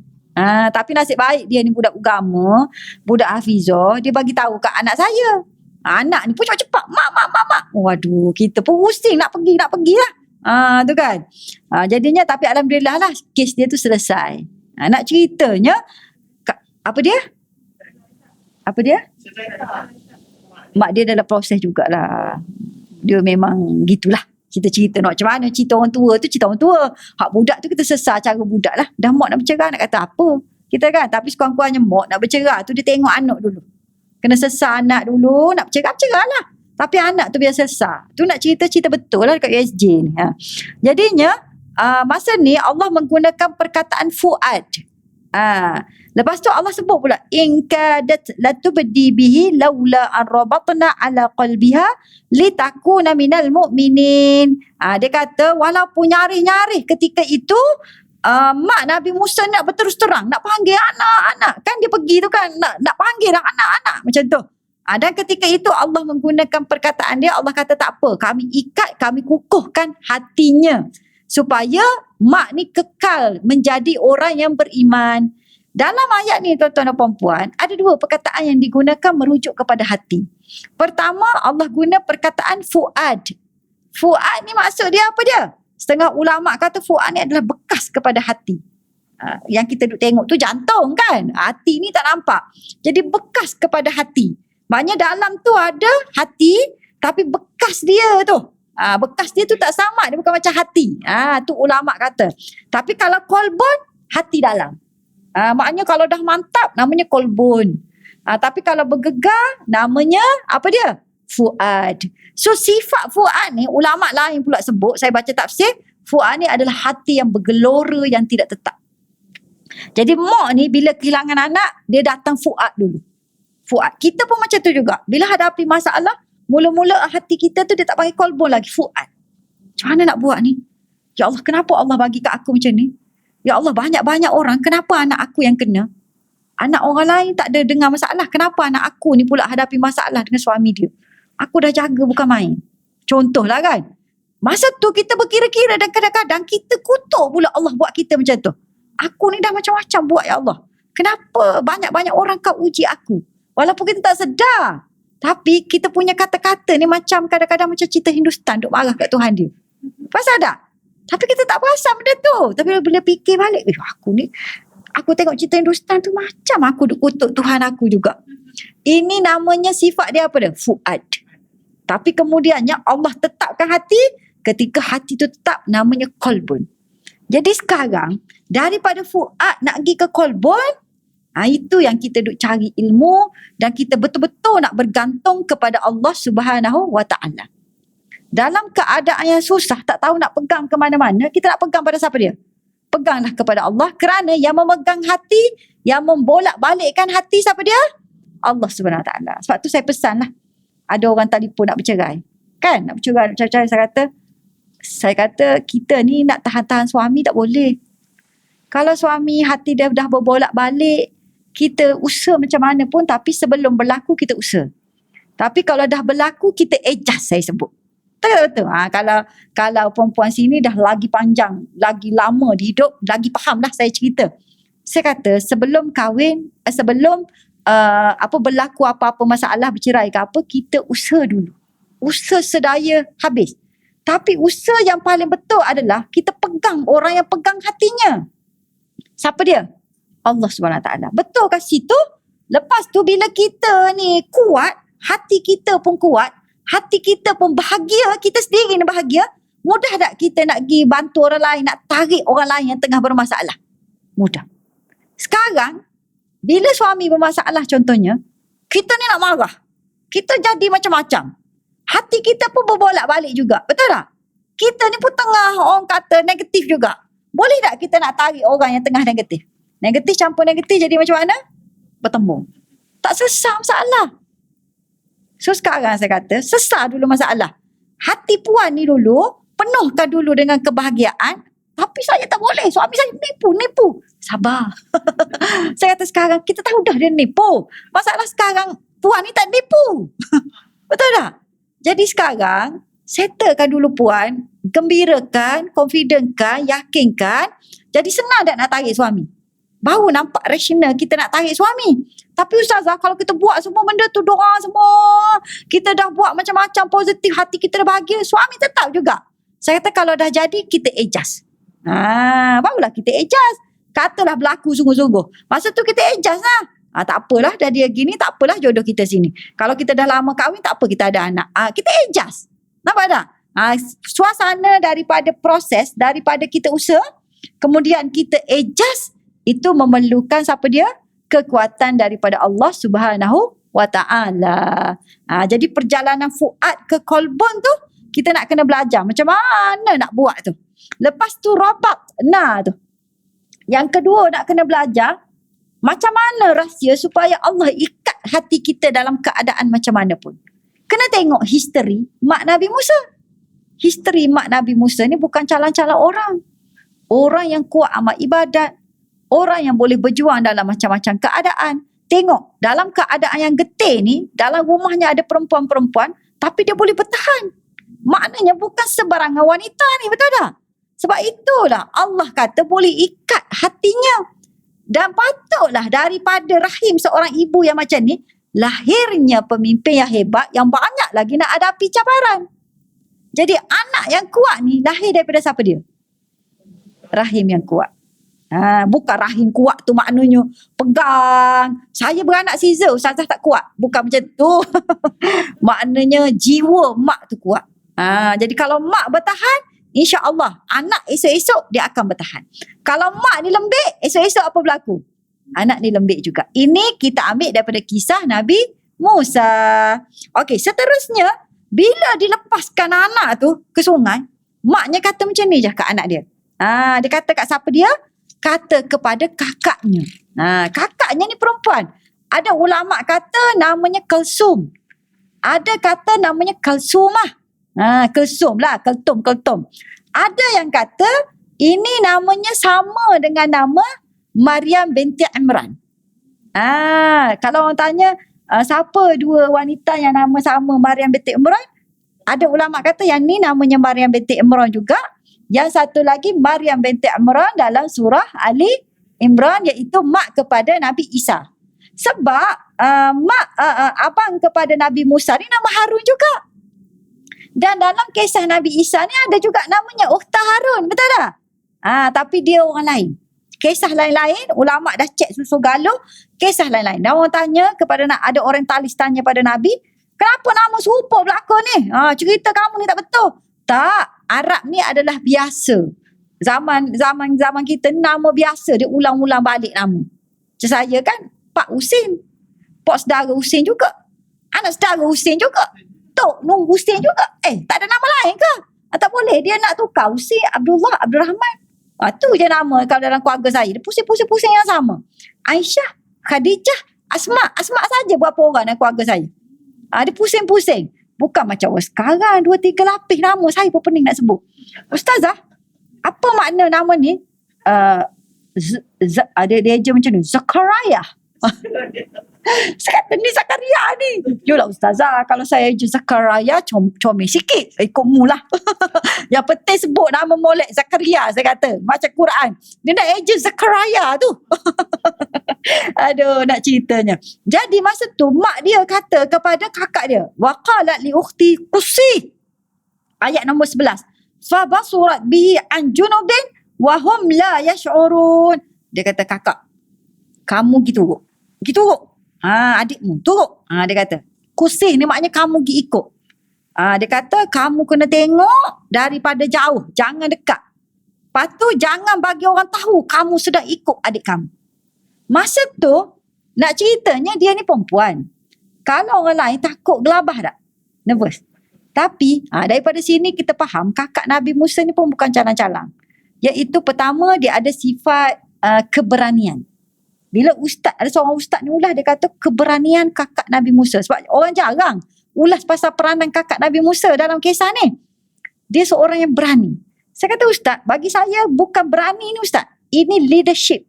Tapi nasib baik dia ni budak agama, budak hafizah, dia bagi tahu kat anak saya. Anak ni pun cepat-cepat, mak. Waduh, kita pun pusing nak pergi lah. Tu kan. Jadinya tapi alhamdulillah lah kes dia tu selesai. Nak ceritanya apa dia? Mak dia dalam proses jugalah. Dia memang gitulah. Kita cerita nak macam mana. Cerita orang tua tu cerita orang tua. Hak budak tu kita sesar cara budak lah. Dah mak nak bercerai nak kata apa. Kita kan. Tapi sekurang-kurangnya mak nak bercerai tu dia tengok anak dulu. Kena sesar anak dulu. Nak bercerai lah. Tapi anak tu biar sesar. Tu nak cerita betul lah dekat USJ ni. Jadinya masa ni Allah menggunakan perkataan fuad. Lepas tu Allah sebut pula in kadat latubdi bihi laula arrabatna ala qalbiha litakuna minal mu'minin. Dia kata walaupun nyarih-nyarih ketika itu mak Nabi Musa nak berterus terang nak panggil anak-anak kan dia pergi tu kan nak panggil anak-anak macam tu. Dan ketika itu Allah menggunakan perkataan dia, Allah kata tak apa, kami ikat, kami kukuhkan hatinya supaya mak ni kekal menjadi orang yang beriman. Dalam ayat ni tuan-tuan dan puan-puan, ada dua perkataan yang digunakan merujuk kepada hati. Pertama, Allah guna perkataan fuad. Fuad ni maksud dia apa dia? Setengah ulama kata fuad ni adalah bekas kepada hati. Yang kita duk tengok tu jantung kan? Hati ni tak nampak. Jadi bekas kepada hati. Maknanya dalam tu ada hati, tapi bekas dia tu. Bekas dia tu tak sama, dia bukan macam hati. Tu ulama kata. Tapi kalau kolbun, hati dalam. Maknanya kalau dah mantap namanya kolbun. Tapi kalau bergegar namanya apa dia? Fuad. So sifat fuad ni ulama lain pula sebut, saya baca tafsir, fuad ni adalah hati yang bergelora yang tidak tetap. Jadi mak ni bila kehilangan anak dia datang fuad dulu. Fuad. Kita pun macam tu juga. Bila hadapi masalah, mula-mula hati kita tu dia tak panggil kolbun lagi, fuad. Macam mana nak buat ni? Ya Allah, kenapa Allah bagi kat aku macam ni? Ya Allah, banyak-banyak orang, kenapa anak aku yang kena? Anak orang lain tak ada dengar masalah. Kenapa anak aku ni pula hadapi masalah dengan suami dia? Aku dah jaga bukan main. Contohlah kan. Masa tu kita berkira-kira dan kadang-kadang kita kutuk pula Allah buat kita macam tu. Aku ni dah macam-macam buat ya Allah. Kenapa banyak-banyak orang kau uji aku? Walaupun kita tak sedar. Tapi kita punya kata-kata ni macam kadang-kadang macam cerita Hindustan duk marah kat Tuhan dia. Pasal tak? Tapi kita tak perasan benda tu. Tapi bila fikir balik, aku tengok cerita Hindustan tu macam aku duk kutuk Tuhan aku juga. Ini namanya sifat dia apa dia? Fuad. Tapi kemudiannya Allah tetapkan hati, ketika hati tu tetap namanya qalbun. Jadi sekarang daripada fuad nak pergi ke qalbun, itu yang kita duk cari ilmu dan kita betul-betul nak bergantung kepada Allah Subhanahu wa taala. Dalam keadaan yang susah, tak tahu nak pegang ke mana-mana, kita nak pegang pada siapa dia? Peganglah kepada Allah, kerana yang memegang hati, yang membolak-balikkan hati siapa dia? Allah Subhanahu wa taala. Sebab tu saya pesanlah, ada orang telefon nak bercerai. Kan? Nak bercerai, saya kata kita ni nak tahan-tahan suami tak boleh. Kalau suami hati dia dah berbolak-balik, kita usaha macam mana pun, tapi sebelum berlaku kita usaha. Tapi kalau dah berlaku, kita adjust, saya sebut. Betul-betul. Kalau perempuan sini dah lagi panjang, lagi lama di hidup, lagi faham dah saya cerita. Saya kata sebelum kahwin, berlaku apa-apa masalah, bercerai ke apa, kita usaha dulu. Usaha sedaya habis. Tapi usaha yang paling betul adalah kita pegang orang yang pegang hatinya. Siapa dia? Allah SWT. Betul kat situ? Lepas tu bila kita ni kuat, hati kita pun kuat, hati kita pun bahagia, kita sendiri ni bahagia, mudah tak kita nak pergi bantu orang lain, nak tarik orang lain yang tengah bermasalah? Mudah. Sekarang, bila suami bermasalah contohnya, kita ni nak marah. Kita jadi macam-macam. Hati kita pun berbolak-balik juga. Betul tak? Kita ni pun tengah orang kata negatif juga. Boleh tak kita nak tarik orang yang tengah negatif? Negatif campur negatif jadi macam mana? Bertembung. Tak selesai masalah. So sekarang saya kata, sesar dulu masalah. Hati puan ni dulu, penuhkan dulu dengan kebahagiaan. Tapi saya tak boleh, suami saya nipu. Sabar. Saya kata sekarang, kita tahu dah dia nipu. Masalah sekarang, puan ni tak nipu. Betul tak? Jadi sekarang, settlekan dulu puan, gembirakan, confidentkan, yakinkan. Jadi senang tak nak tarik suami? Baru nampak rasional kita nak tarik suami. Tapi Ustazah, kalau kita buat semua benda tu, doa semua, kita dah buat macam-macam positif, hati kita dah bahagia, suami tetap juga. Saya kata kalau dah jadi, kita adjust. Barulah kita adjust. Katalah berlaku sungguh-sungguh. Masa tu kita adjust lah. Tak apalah, dah dia gini, tak apalah jodoh kita sini. Kalau kita dah lama kahwin, tak apa kita ada anak. Kita adjust. Nampak tak? Suasana daripada proses, daripada kita usaha, kemudian kita adjust, itu memerlukan siapa dia? Kekuatan daripada Allah Subhanahu wa ta'ala. Jadi perjalanan fuad ke qalbun tu, kita nak kena belajar macam mana nak buat tu. Lepas tu rabat tu. Yang kedua nak kena belajar macam mana rahsia supaya Allah ikat hati kita dalam keadaan macam mana pun. Kena tengok history mak Nabi Musa. History mak Nabi Musa ni bukan calon-calon orang. Orang yang kuat amal ibadat. Orang yang boleh berjuang dalam macam-macam keadaan. Tengok, dalam keadaan yang getih ni, dalam rumahnya ada perempuan-perempuan, tapi dia boleh bertahan. Maknanya bukan sebarangan wanita ni, betul tak? Sebab itulah Allah kata boleh ikat hatinya. Dan patutlah daripada rahim seorang ibu yang macam ni, lahirnya pemimpin yang hebat, yang banyak lagi nak hadapi cabaran. Jadi anak yang kuat ni, lahir daripada siapa dia? Rahim yang kuat. Bukan rahim kuat tu maknanya pegang. Saya beranak Caesar, Ustazah tak kuat. Bukan macam tu. Maknanya jiwa mak tu kuat. Jadi kalau mak bertahan, insya-Allah anak esok-esok dia akan bertahan. Kalau mak ni lembik, esok-esok apa berlaku? Anak ni lembik juga. Ini kita ambil daripada kisah Nabi Musa. Okey, seterusnya bila dilepaskan anak tu ke sungai, maknya kata macam ni je kat anak dia. Dia kata kat siapa dia? Kata kepada kakaknya. Kakaknya ni perempuan. Ada ulama kata namanya Kalsum. Ada kata namanya Kalsumah. Kalsum lah, keltum. Ada yang kata ini namanya sama dengan nama Maryam binti Imran. Kalau orang tanya siapa dua wanita yang nama sama Maryam binti Imran, ada ulama kata yang ni namanya Maryam binti Imran juga. Yang satu lagi Maryam binti Imran dalam surah Ali Imran, iaitu mak kepada Nabi Isa. Sebab abang kepada Nabi Musa ni nama Harun juga. Dan dalam kisah Nabi Isa ni ada juga namanya Ukhta Harun, betul tak? Tapi dia orang lain. Kisah lain-lain, ulama dah cek susu galuh, kisah lain-lain. Dan orang tanya kepada, ada orang talis tanya pada Nabi, kenapa nama serupa belakang ni? Cerita kamu ni tak betul. Tak, Arab ni adalah biasa. Zaman kita nama biasa, dia ulang-ulang balik nama. Macam saya kan, Pak Husin. Pak saudara Husin juga. Anak saudara Husin juga. Tok Nur Husin juga. Tak ada nama lain ke? Tak boleh. Dia nak tukar Husin, Abdullah, Abdul Rahman. Tu je nama kalau dalam keluarga saya. Dia pusing-pusing yang sama. Aisyah, Khadijah, Asma. Asma saja berapa orang dalam keluarga saya. Dia pusing-pusing. Bukan macam orang sekarang. 2-3 lapis nama. Saya pun pening nak sebut. Ustazah, apa makna nama ni? Dia je macam ni. Zakaria. Saya kata ni Zakaria ni. Yolah ustazah, kalau saya je Zakaria comel sikit, ikut mu lah. Yang penting sebut nama molek Zakaria, saya kata macam Quran. Dia nak ejen Zakaria tu. Aduh, nak ceritanya. Jadi masa tu mak dia kata kepada kakak dia, waqalat li ukhti qusi, ayat nombor 11, fa basurat bihi an junubin wa hum la yash'urun. Dia kata, kakak, kamu gitu adikmu turut. Dia kata kusih ni maknanya kamu pergi ikut. Dia kata kamu kena tengok daripada jauh, jangan dekat. Lepas tu jangan bagi orang tahu kamu sedang ikut adik kamu. Masa tu nak ceritanya dia ni perempuan. Kalau orang lain takut gelabah tak? Nervous. Tapi daripada sini kita faham kakak Nabi Musa ni pun bukan calang-calang. Iaitu pertama, dia ada sifat keberanian. Bila ada seorang ustaz ni ulas, dia kata keberanian kakak Nabi Musa. Sebab orang jarang ulas pasal peranan kakak Nabi Musa dalam kisah ni. Dia seorang yang berani. Saya kata, ustaz, bagi saya bukan berani ni ustaz. Ini leadership.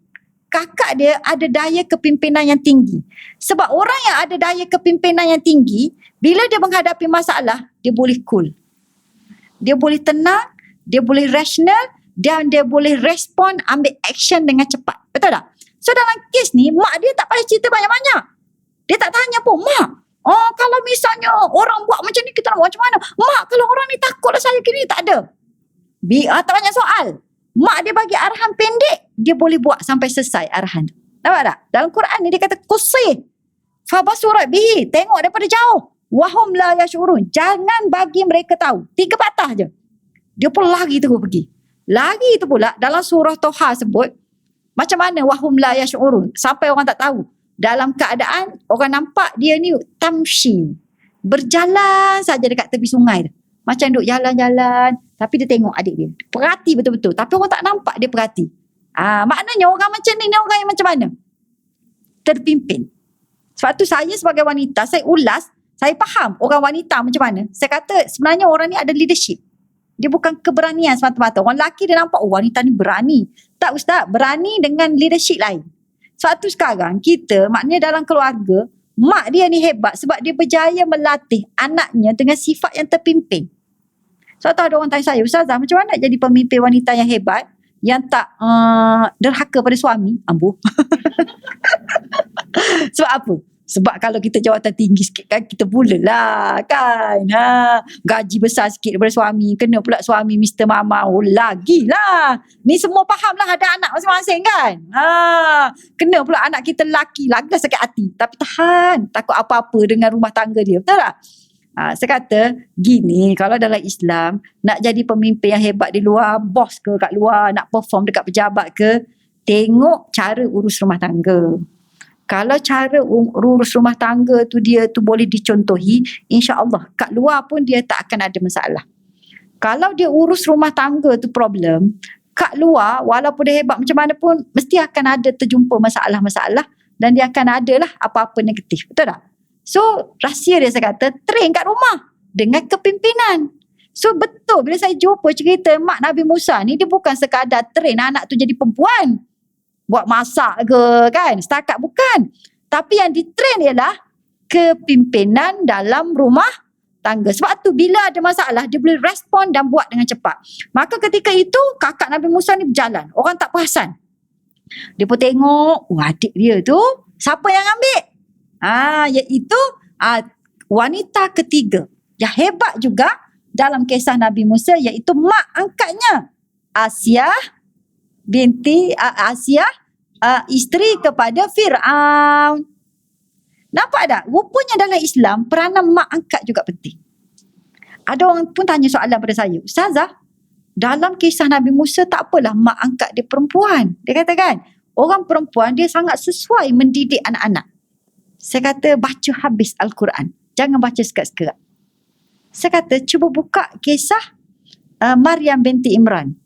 Kakak dia ada daya kepimpinan yang tinggi. Sebab orang yang ada daya kepimpinan yang tinggi, bila dia menghadapi masalah, dia boleh cool. Dia boleh tenang, dia boleh rational, dan dia boleh respon, ambil action dengan cepat. Betul tak? So dalam kes ni, mak dia tak payah cerita banyak-banyak. Dia tak tanya pun, mak, kalau misalnya orang buat macam ni, kita nak buat macam mana? Mak, kalau orang ni takutlah saya gini, tak ada. Tak banyak soal. Mak dia bagi arahan pendek, dia boleh buat sampai selesai arahan. Nampak tak? Dalam Quran ni dia kata, kusih, fabasurat bihi, tengok daripada jauh. Wahum la yashurun, jangan bagi mereka tahu. 3 patah je. Dia pun lari terus pergi. Lari tu pula, dalam surah Toha sebut, macam mana wahum la yash'urun, sampai orang tak tahu. Dalam keadaan orang nampak dia ni tamshi, berjalan saja dekat tepi sungai. Macam duk jalan-jalan, tapi dia tengok adik dia. Perhati betul-betul, tapi orang tak nampak dia perhati. Maknanya orang macam ni orang yang macam mana? Terpimpin. Sebab tu saya sebagai wanita, saya ulas, saya faham orang wanita macam mana. Saya kata sebenarnya orang ni ada leadership. Dia bukan keberanian semata-mata. Orang lelaki dia nampak, wanita ni berani. Tak ustaz, berani dengan leadership lain. Sebab tu sekarang kita, maknanya dalam keluarga, mak dia ni hebat sebab dia berjaya melatih anaknya dengan sifat yang terpimpin. Sebab tu ada orang tanya saya, ustazah, macam mana nak jadi pemimpin wanita yang hebat, yang tak derhaka pada suami? Ambuh. Sebab apa? Sebab kalau kita jawatan tinggi sikit kan, kita pula lah kan. Gaji besar sikit daripada suami. Kena pula suami Mr. Mama. Lagilah. Ni semua faham lah, ada anak masing-masing kan. Kena pula anak kita lelaki. Lagi sakit hati. Tapi tahan. Takut apa-apa dengan rumah tangga dia. Betul tak? Saya kata gini, kalau dalam Islam nak jadi pemimpin yang hebat di luar, bos ke kat luar, nak perform dekat pejabat ke, tengok cara urus rumah tangga. Kalau cara urus rumah tangga tu dia tu boleh dicontohi, insya-Allah kat luar pun dia tak akan ada masalah. Kalau dia urus rumah tangga tu problem, kat luar walaupun dia hebat macam mana pun mesti akan ada terjumpa masalah-masalah dan dia akan ada lah apa-apa negatif. Betul tak? So rahsia dia, saya kata, train kat rumah dengan kepimpinan. So betul bila saya jumpa cerita mak Nabi Musa ni, dia bukan sekadar train anak tu jadi perempuan, buat masak ke kan, setakat bukan. Tapi yang ditrain ialah kepimpinan dalam rumah tangga. Sebab tu bila ada masalah, dia boleh respon dan buat dengan cepat. Maka ketika itu kakak Nabi Musa ni berjalan, orang tak perasan. Dia pun tengok, adik dia tu Siapa yang ambil? Iaitu wanita ketiga yang hebat juga dalam kisah Nabi Musa, iaitu mak angkatnya Asiah isteri kepada Fir'aun. Nampak tak? Rupanya dalam Islam peranan mak angkat juga penting. Ada orang pun tanya soalan pada saya, Ustazah, dalam kisah Nabi Musa tak apalah mak angkat dia perempuan. Dia katakan, orang perempuan dia sangat sesuai mendidik anak-anak. Saya kata baca habis Al-Quran. Jangan baca sekat-sekat. Saya kata cuba buka kisah Maryam binti Imran.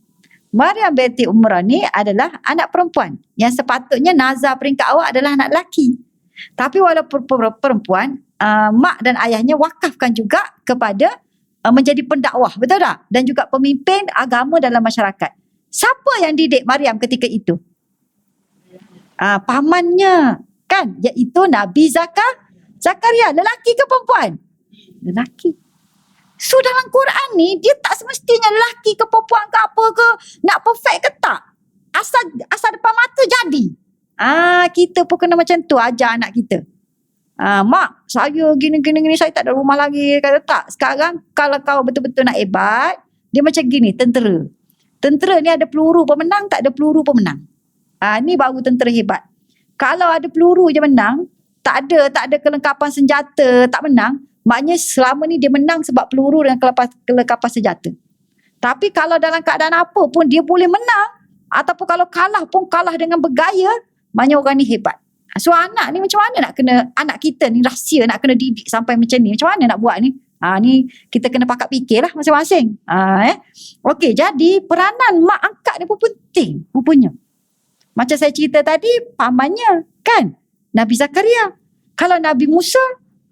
Maryam binti Imran ni adalah anak perempuan. Yang sepatutnya nazar peringkat awal adalah anak lelaki. Tapi walaupun perempuan, mak dan ayahnya wakafkan juga kepada menjadi pendakwah, betul tak? Dan juga pemimpin agama dalam masyarakat. Siapa yang didik Maryam ketika itu? Pamannya, kan? Iaitu Nabi Zakaria. Lelaki ke perempuan? Lelaki. So dalam Quran ni, dia tak semestinya lelaki ke perempuan ke apa ke, nak perfect ke tak. Asal depan mata jadi. Kita pun kena macam tu ajar anak kita. Mak, saya gini, saya tak ada rumah lagi. Kata tak, sekarang kalau kau betul-betul nak hebat, dia macam gini, tentera. Tentera ni ada peluru pemenang, tak ada peluru pemenang. Ni baru tentera hebat. Kalau ada peluru je menang, tak ada kelengkapan senjata, tak menang, maknanya selama ni dia menang sebab peluru dan kelengkapan senjata. Tapi kalau dalam keadaan apa pun dia boleh menang, ataupun kalau kalah pun kalah dengan bergaya, maknanya orang ni hebat. So anak ni macam mana nak kena, anak kita ni rahsia nak kena didik sampai macam ni, macam mana nak buat ni? Ni kita kena pakat fikirlah masing-masing. Okey, jadi peranan mak angkat dia pun penting rupanya. Macam saya cerita tadi, pamannya kan Nabi Zakaria. Kalau Nabi Musa,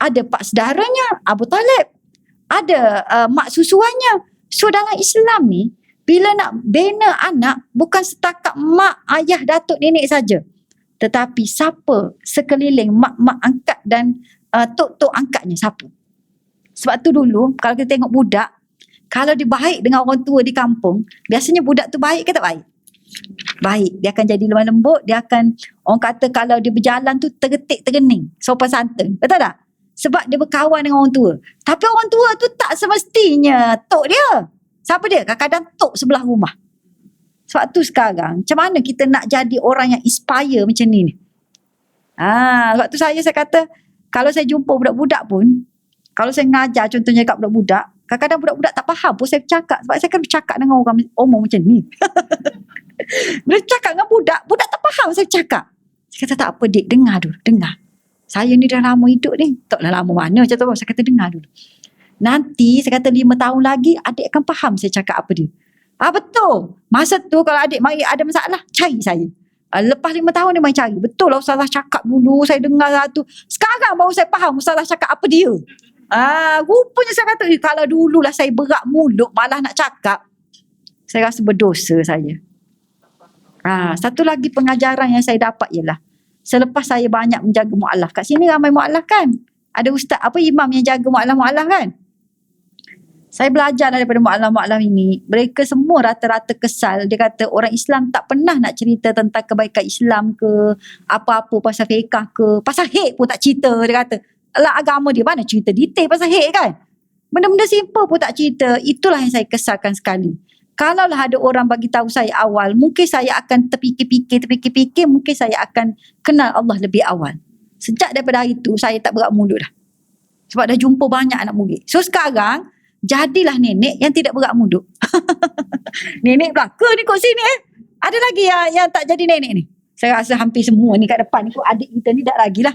ada pak saudaranya Abu Talib, ada mak susuannya. So dalam Islam ni, bila nak bina anak, bukan setakat mak, ayah, datuk, nenek saja. Tetapi siapa sekeliling mak-mak angkat dan tok-tok angkatnya, siapa? Sebab tu dulu, kalau kita tengok budak, kalau dia baik dengan orang tua di kampung, biasanya budak tu baik ke tak baik? Baik. Dia akan jadi lemah lembut, dia akan, orang kata kalau dia berjalan tu tergetik tergening, sopan santun. Betul tak? Sebab dia berkawan dengan orang tua. Tapi orang tua tu tak semestinya tok dia. Siapa dia? Kadang-kadang tok sebelah rumah. Sebab tu sekarang, macam mana kita nak jadi orang yang inspire macam ni? Sebab tu saya kata, kalau saya jumpa budak-budak pun, kalau saya ngajar contohnya kat budak-budak, kadang-kadang budak-budak tak faham pun saya bercakap. Sebab saya kan bercakap dengan orang umum macam ni. Bila cakap dengan budak, budak tak faham saya bercakap. Saya kata tak apa dik, dengar dulu, dengar. Saya ni dah lama hidup ni. Taklah lama mana macam tu. Saya kata dengar dulu. Nanti saya kata 5 tahun lagi, adik akan faham saya cakap apa dia. Betul. Masa tu kalau adik mari ada masalah, cari saya. Lepas 5 tahun dia main cari. Betul lah Ustazah cakap dulu, saya dengar satu. Sekarang baru saya faham Ustazah cakap apa dia. Rupanya saya kata, kalau dululah saya berak mulut malah nak cakap, saya rasa berdosa saya. Satu lagi pengajaran yang saya dapat ialah, selepas saya banyak menjaga mu'alaf, kat sini ramai mu'alaf kan? Ada ustaz, imam yang jaga mu'alaf-mu'alaf kan? Saya belajar daripada mu'alaf-mu'alaf ini. Mereka semua rata-rata kesal. Dia kata orang Islam tak pernah nak cerita tentang kebaikan Islam ke, apa-apa pasal fiqah ke, pasal hate pun tak cerita. Dia kata, alah agama dia mana cerita detail pasal hate kan? Benda-benda simple pun tak cerita. Itulah yang saya kesalkan sekali. Kalaulah ada orang bagi tahu saya awal, mungkin saya akan terfikir, mungkin saya akan kenal Allah lebih awal. Sejak daripada hari itu, saya tak berak mulut dah. Sebab dah jumpa banyak anak murid. So sekarang, jadilah nenek yang tidak berak mulut. Nenek belaka ni kat sini Ada lagi yang tak jadi nenek ni? Saya rasa hampir semua ni kat depan ni, adik kita ni tak lagi lah.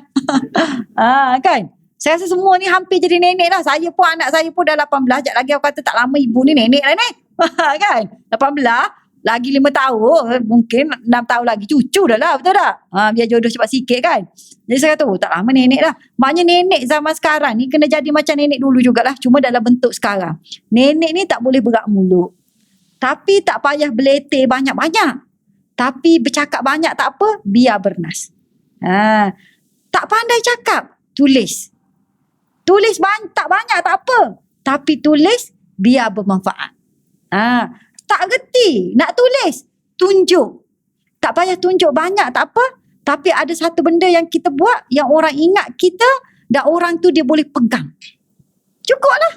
Kan? Saya rasa semua ni hampir jadi nenek lah. Saya pun, anak saya pun dah 18. Sekejap lagi aku kata tak lama ibu ni nenek lah ni. Kan? 18, lagi 5 tahun. Mungkin 6 tahun lagi cucu dah lah. Betul tak? Biar jodoh cepat sikit kan? Jadi saya kata, tak lama nenek lah. Maknanya nenek zaman sekarang ni kena jadi macam nenek dulu jugalah. Cuma dalam bentuk sekarang. Nenek ni tak boleh berak mulut. Tapi tak payah beletir banyak-banyak. Tapi bercakap banyak tak apa, biar bernas. Tak pandai cakap, tulis. Tulis tak banyak tak apa. Tapi tulis, biar bermanfaat. Tak reti nak tulis, tunjuk. Tak payah tunjuk banyak tak apa. Tapi ada satu benda yang kita buat yang orang ingat kita dan orang tu dia boleh pegang. Cukup lah.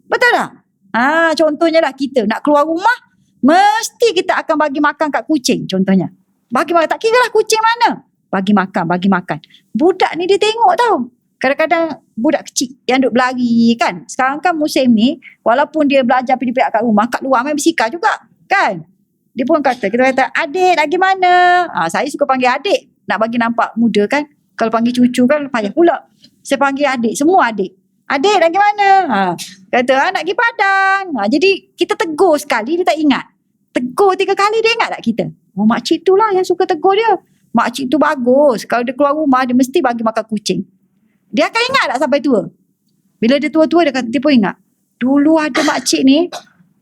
Betul tak? Contohnya lah kita nak keluar rumah, mesti kita akan bagi makan kat kucing contohnya. Bagi makan, tak kira lah kucing mana. Bagi makan. Budak ni dia tengok tau. Kadang-kadang budak kecil yang duk berlari kan. Sekarang kan musim ni, walaupun dia belajar pilihan kat rumah, kat luar main bersikap juga kan. Dia pun kata, kita kata, adik nak pergi mana? Saya suka panggil adik. Nak bagi nampak muda kan. Kalau panggil cucu kan payah pula. Saya panggil adik, semua adik. Adik nak pergi mana? Kata, nak pergi Padang. Jadi kita tegur sekali, dia tak ingat. Tegur 3 kali, dia ingat tak kita? Makcik tu lah yang suka tegur dia. Makcik tu bagus. Kalau dia keluar rumah, dia mesti bagi makan kucing. Dia akan ingat tak sampai tua? Bila dia tua-tua, dia pun ingat. Dulu ada makcik ni,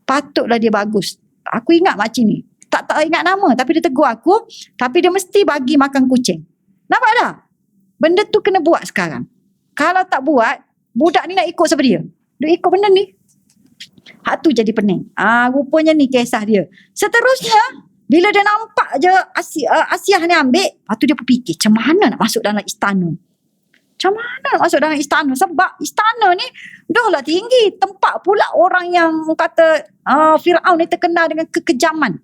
patutlah dia bagus. Aku ingat makcik ni. Tak ingat nama, tapi dia tegur aku. Tapi dia mesti bagi makan kucing. Nampak tak? Benda tu kena buat sekarang. Kalau tak buat, budak ni nak ikut siapa dia? Dia ikut benda ni. Hak tu jadi pening. Rupanya ni kisah dia. Seterusnya, bila dia nampak je Asiah ni ambil, lepas tu dia berfikir, macam mana nak masuk dalam istana? Macam mana nak masuk dalam istana? Sebab istana ni dah lah tinggi. Tempat pula orang yang kata Firaun ni terkenal dengan kekejaman.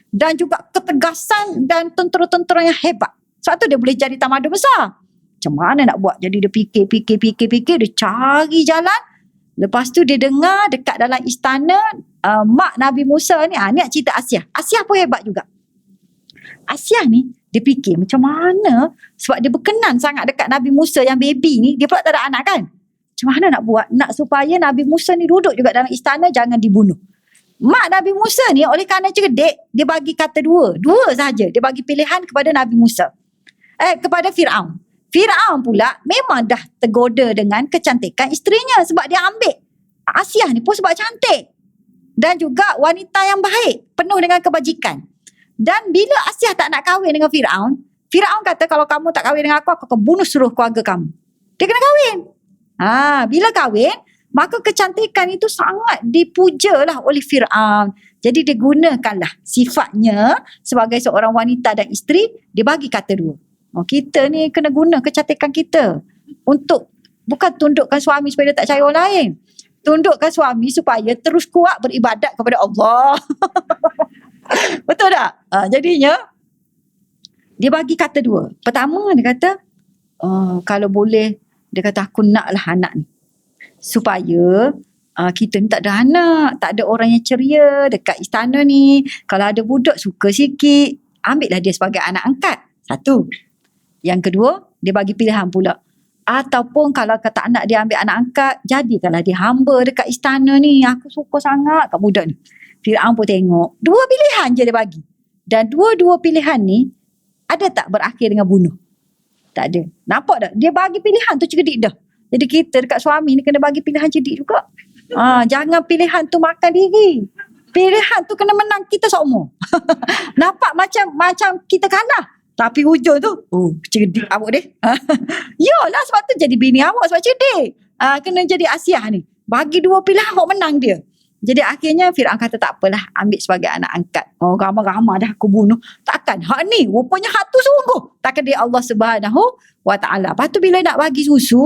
Dan juga ketegasan dan tentera-tentera yang hebat. Sebab tu dia boleh jadi tamadun besar. Macam mana nak buat? Jadi dia fikir. Dia cari jalan. Lepas tu dia dengar dekat dalam istana mak Nabi Musa ni. Ni nak cerita Asiah. Asiah pun hebat juga. Asiah ni dia fikir macam mana. Sebab dia berkenan sangat dekat Nabi Musa yang baby ni. Dia pula tak ada anak kan. Macam mana nak buat? Nak supaya Nabi Musa ni duduk juga dalam istana, jangan dibunuh. Mak Nabi Musa ni oleh kerana cerdik, dia bagi kata dua saja. Dia bagi pilihan kepada Nabi Musa. Kepada Firaun. Firaun pula memang dah tergoda dengan kecantikan isterinya sebab dia ambil Asiah ni pun sebab cantik. Dan juga wanita yang baik, penuh dengan kebajikan. Dan bila Asiah tak nak kahwin dengan Firaun, Firaun kata kalau kamu tak kahwin dengan aku akan bunuh seluruh keluarga kamu. Dia kena kahwin. Bila kahwin, maka kecantikan itu sangat dipuja lah oleh Firaun. Jadi dia gunakanlah sifatnya sebagai seorang wanita dan isteri, dia bagi kata dua. Kita ni kena guna kecantikan kita untuk bukan tundukkan suami supaya dia tak cari orang lain. Tundukkan suami supaya terus kuat beribadat kepada Allah. Betul tak? Jadinya dia bagi kata dua. Pertama dia kata kalau boleh, dia kata aku naklah anak ni supaya kita ni tak ada anak, tak ada orang yang ceria dekat istana ni. Kalau ada budak suka sikit, ambillah dia sebagai anak angkat. Satu. Yang kedua, dia bagi pilihan pula. Ataupun kalau kata anak dia ambil anak angkat, jadikanlah dia hamba dekat istana ni. Aku suka sangat kat budak ni. Firaun pun tengok. 2 pilihan je dia bagi. Dan 2 pilihan ni, ada tak berakhir dengan bunuh? Tak ada. Nampak tak? Dia bagi pilihan tu cerdik dah. Jadi kita dekat suami ni kena bagi pilihan cerdik juga. Jangan pilihan tu makan diri. Pilihan tu kena menang kita seumur. Nampak macam kita kalah. Tapi hujung tu, cerdik awak deh. Yalah sebab tu jadi bini awak sebab cerdik. Kena jadi Asiah ni. Bagi 2 pilihan awak menang dia. Jadi akhirnya Firaun kata tak apalah, ambil sebagai anak angkat. Ramai-ramai dah aku bunuh. Takkan hak ni, rupanya hak tu sungguh. Takkan dia Allah Subhanahu wa ta'ala. Lepas tu bila nak bagi susu,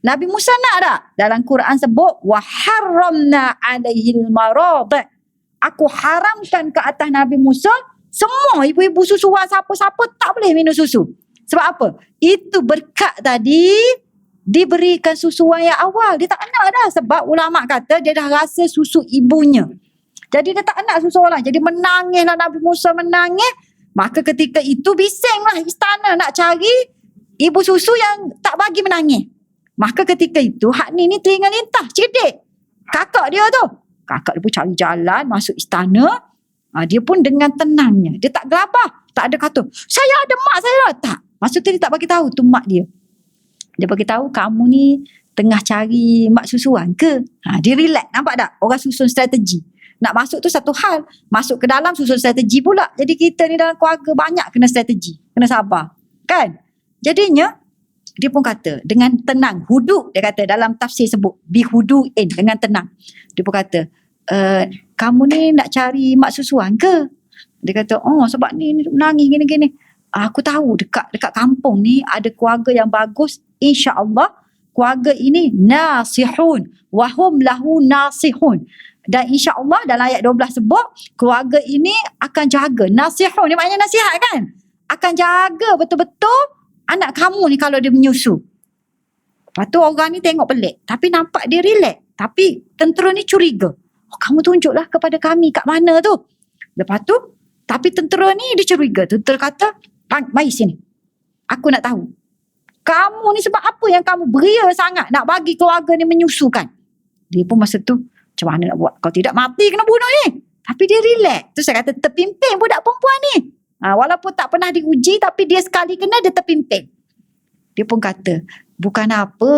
Nabi Musa nak tak? Dalam Quran sebut, wa harramna alaihil marad. Aku haramkan ke atas Nabi Musa, semua ibu-ibu susuan siapa-siapa tak boleh minum susu. Sebab apa? Itu berkat tadi diberikan susuan yang awal. Dia tak nak dah. Sebab ulama kata dia dah rasa susu ibunya. Jadi dia tak nak susu orang. Jadi menangislah Nabi Musa menangis. Maka ketika itu bisinglah istana nak cari ibu susu yang tak bagi menangis. Maka ketika itu hak ni teringat lintah. Cerdik. Kakak dia tu. Kakak dia pun cari jalan masuk istana. Dia pun dengan tenangnya. Dia tak gelabah. Tak ada kata, saya ada mak saya lah. Tak. Maksudnya dia tak bagi tahu tu mak dia. Dia bagi tahu kamu ni tengah cari mak susuan ke? Dia relax. Nampak tak? Orang susun strategi. Nak masuk tu satu hal. Masuk ke dalam susun strategi pula. Jadi kita ni dalam keluarga banyak kena strategi. Kena sabar. Kan? Jadinya, dia pun kata dengan tenang. Hudu, dia kata dalam tafsir sebut. Bihudu'in, dengan tenang. Dia pun kata, kamu ni nak cari mak susuan ke? Dia kata, sebab ni menangis gini-gini. Aku tahu dekat kampung ni ada keluarga yang bagus. InsyaAllah keluarga ini nasihun. Wahum lahu nasihun. Dan insyaAllah dalam ayat 12 sebut, keluarga ini akan jaga. Nasihun ni maknanya nasihat kan? Akan jaga betul-betul anak kamu ni kalau dia menyusu. Lepas tu orang ni tengok pelik. Tapi nampak dia relax. Tapi tentera ni curiga. Oh, kamu tunjuklah kepada kami kat mana tu. Lepas tu, tapi tentera ni dia curiga. Tentera kata, mari sini. Aku nak tahu. Kamu ni sebab apa yang kamu beria sangat nak bagi keluarga ni menyusukan? Dia pun masa tu, macam mana nak buat? Kalau tidak mati kena bunuh ni. Tapi dia relax. Tu saya kata terpimpin budak perempuan ni. Walaupun tak pernah diuji tapi dia sekali kena dia terpimpin. Dia pun kata, bukan apa.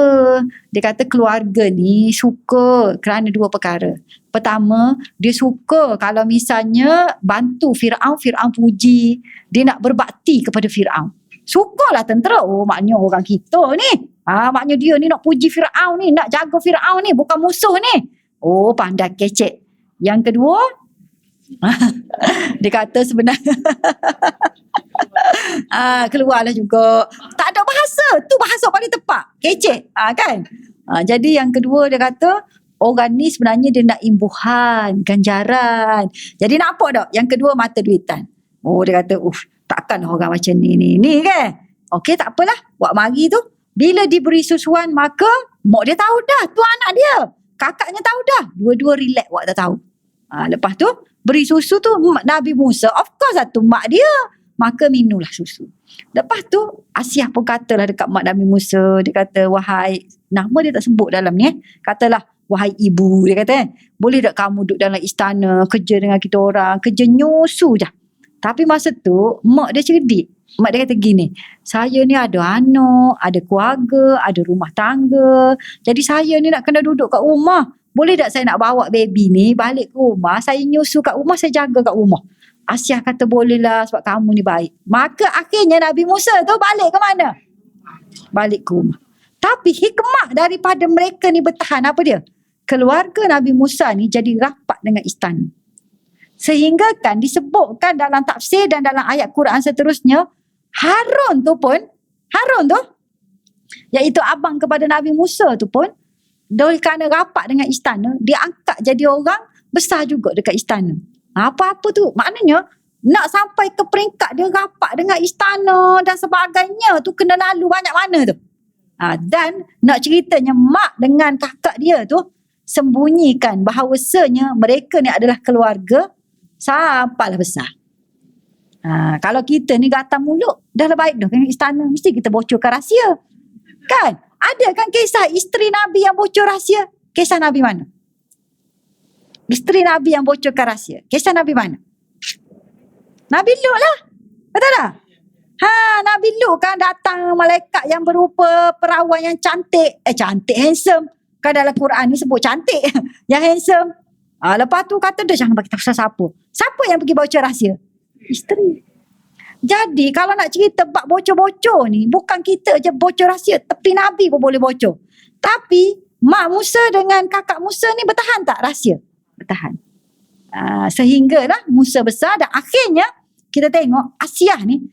Dia kata keluarga ni suka kerana dua perkara. Pertama, dia suka kalau misalnya bantu Fir'aun puji. Dia nak berbakti kepada Fir'aun. Sukalah tentera. Oh, maknanya orang kita ni. Maknanya dia ni nak puji Fir'aun ni. Nak jaga Fir'aun ni. Bukan musuh ni. Oh, pandai kecek. Yang kedua, dia kata sebenarnya keluarlah juga. Tak ada bahasa. Tu bahasa paling tepat. Kecek. Kan? Jadi yang kedua dia kata, orang ni sebenarnya dia nak imbuhan, ganjaran. Jadi nampak tak? Yang kedua mata duitan. Oh, dia kata, takkan orang macam ni kan? Okey, tak apalah. Buat mari tu. Bila diberi susuan, maka mak dia tahu dah. Tu anak dia. Kakaknya tahu dah. Dua-dua relax buat tak tahu. Lepas tu, beri susu tu Nabi Musa. Of course lah tu mak dia. Maka minumlah susu. Lepas tu, Asiah pun katalah dekat mak Nabi Musa. Dia kata, wahai, nama dia tak sebut dalam ni. Katalah, wahai ibu. Dia kata, boleh tak kamu duduk dalam istana, kerja dengan kita orang, kerja nyusu je. Tapi masa tu, mak dia cerdik. Mak dia kata gini, saya ni ada anak, ada keluarga, ada rumah tangga. Jadi saya ni nak kena duduk kat rumah. Boleh tak saya nak bawa baby ni balik ke rumah, saya nyusu kat rumah, saya jaga kat rumah. Asiah kata bolehlah sebab kamu ni baik. Maka akhirnya Nabi Musa tu balik ke mana? Balik ke rumah. Tapi hikmah daripada mereka ni bertahan apa dia? Keluarga Nabi Musa ni jadi rapat dengan istana. Sehingga kan disebutkan dalam tafsir dan dalam ayat Quran seterusnya, Harun tu, iaitu abang kepada Nabi Musa tu pun, kerana rapat dengan istana, dia angkat jadi orang besar juga dekat istana. Apa-apa tu, maknanya nak sampai ke peringkat dia rapat dengan istana dan sebagainya tu kena lalu banyak mana tu. Dan nak ceritanya mak dengan kakak dia tu sembunyikan bahawasanya mereka ni adalah keluarga sampailah besar. Kalau kita ni gatal mulut, dah lah baik dah dengan istana, mesti kita bocorkan rahsia. Kan? Ada kan kisah isteri Nabi yang bocor rahsia? Kisah Nabi mana? Isteri Nabi yang bocorkan rahsia. Kisah Nabi mana? Nabi Lut lah. Betul tak? Nabi Lut kan datang malaikat yang berupa perawan yang cantik. Cantik, handsome. Kan dalam Quran ni sebut cantik. Yang handsome. Lepas tu kata dia jangan bagi tahu siapa. Siapa yang pergi bocor rahsia? Isteri. Jadi kalau nak cerita bab bocor-bocor ni, bukan kita je bocor rahsia, tapi Nabi pun boleh bocor. Tapi mak Musa dengan kakak Musa ni bertahan tak rahsia? Bertahan. Sehinggalah Musa besar dan akhirnya kita tengok Asiah ni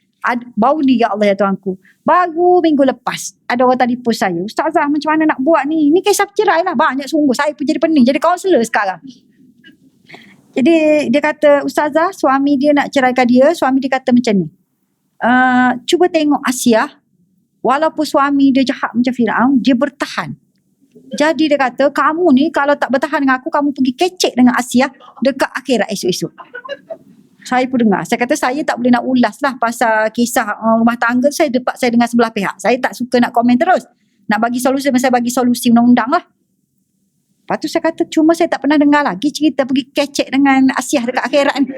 baru ni, ya Allah ya Tuhanku, baru minggu lepas ada orang telefon saya, Ustazah macam mana nak buat ni kisah cerai lah, banyak sungguh, saya pun jadi pening, jadi kaunselor sekarang. Jadi dia kata, Ustazah suami dia nak ceraikan dia, suami dia kata macam ni, cuba tengok Asiah, walaupun suami dia jahat macam Fir'aun, dia bertahan. Jadi dia kata, kamu ni kalau tak bertahan dengan aku, kamu pergi kecek dengan Asiah dekat akhirat esok-esok. Saya pun dengar. Saya kata saya tak boleh nak ulas lah pasal kisah rumah tangga. Saya dengan sebelah pihak. Saya tak suka nak komen terus. Nak bagi solusi, saya bagi solusi undang-undang lah. Lepas tu saya kata, cuma saya tak pernah dengar lagi cerita pergi kecek dengan Asiah dekat akhirat ni.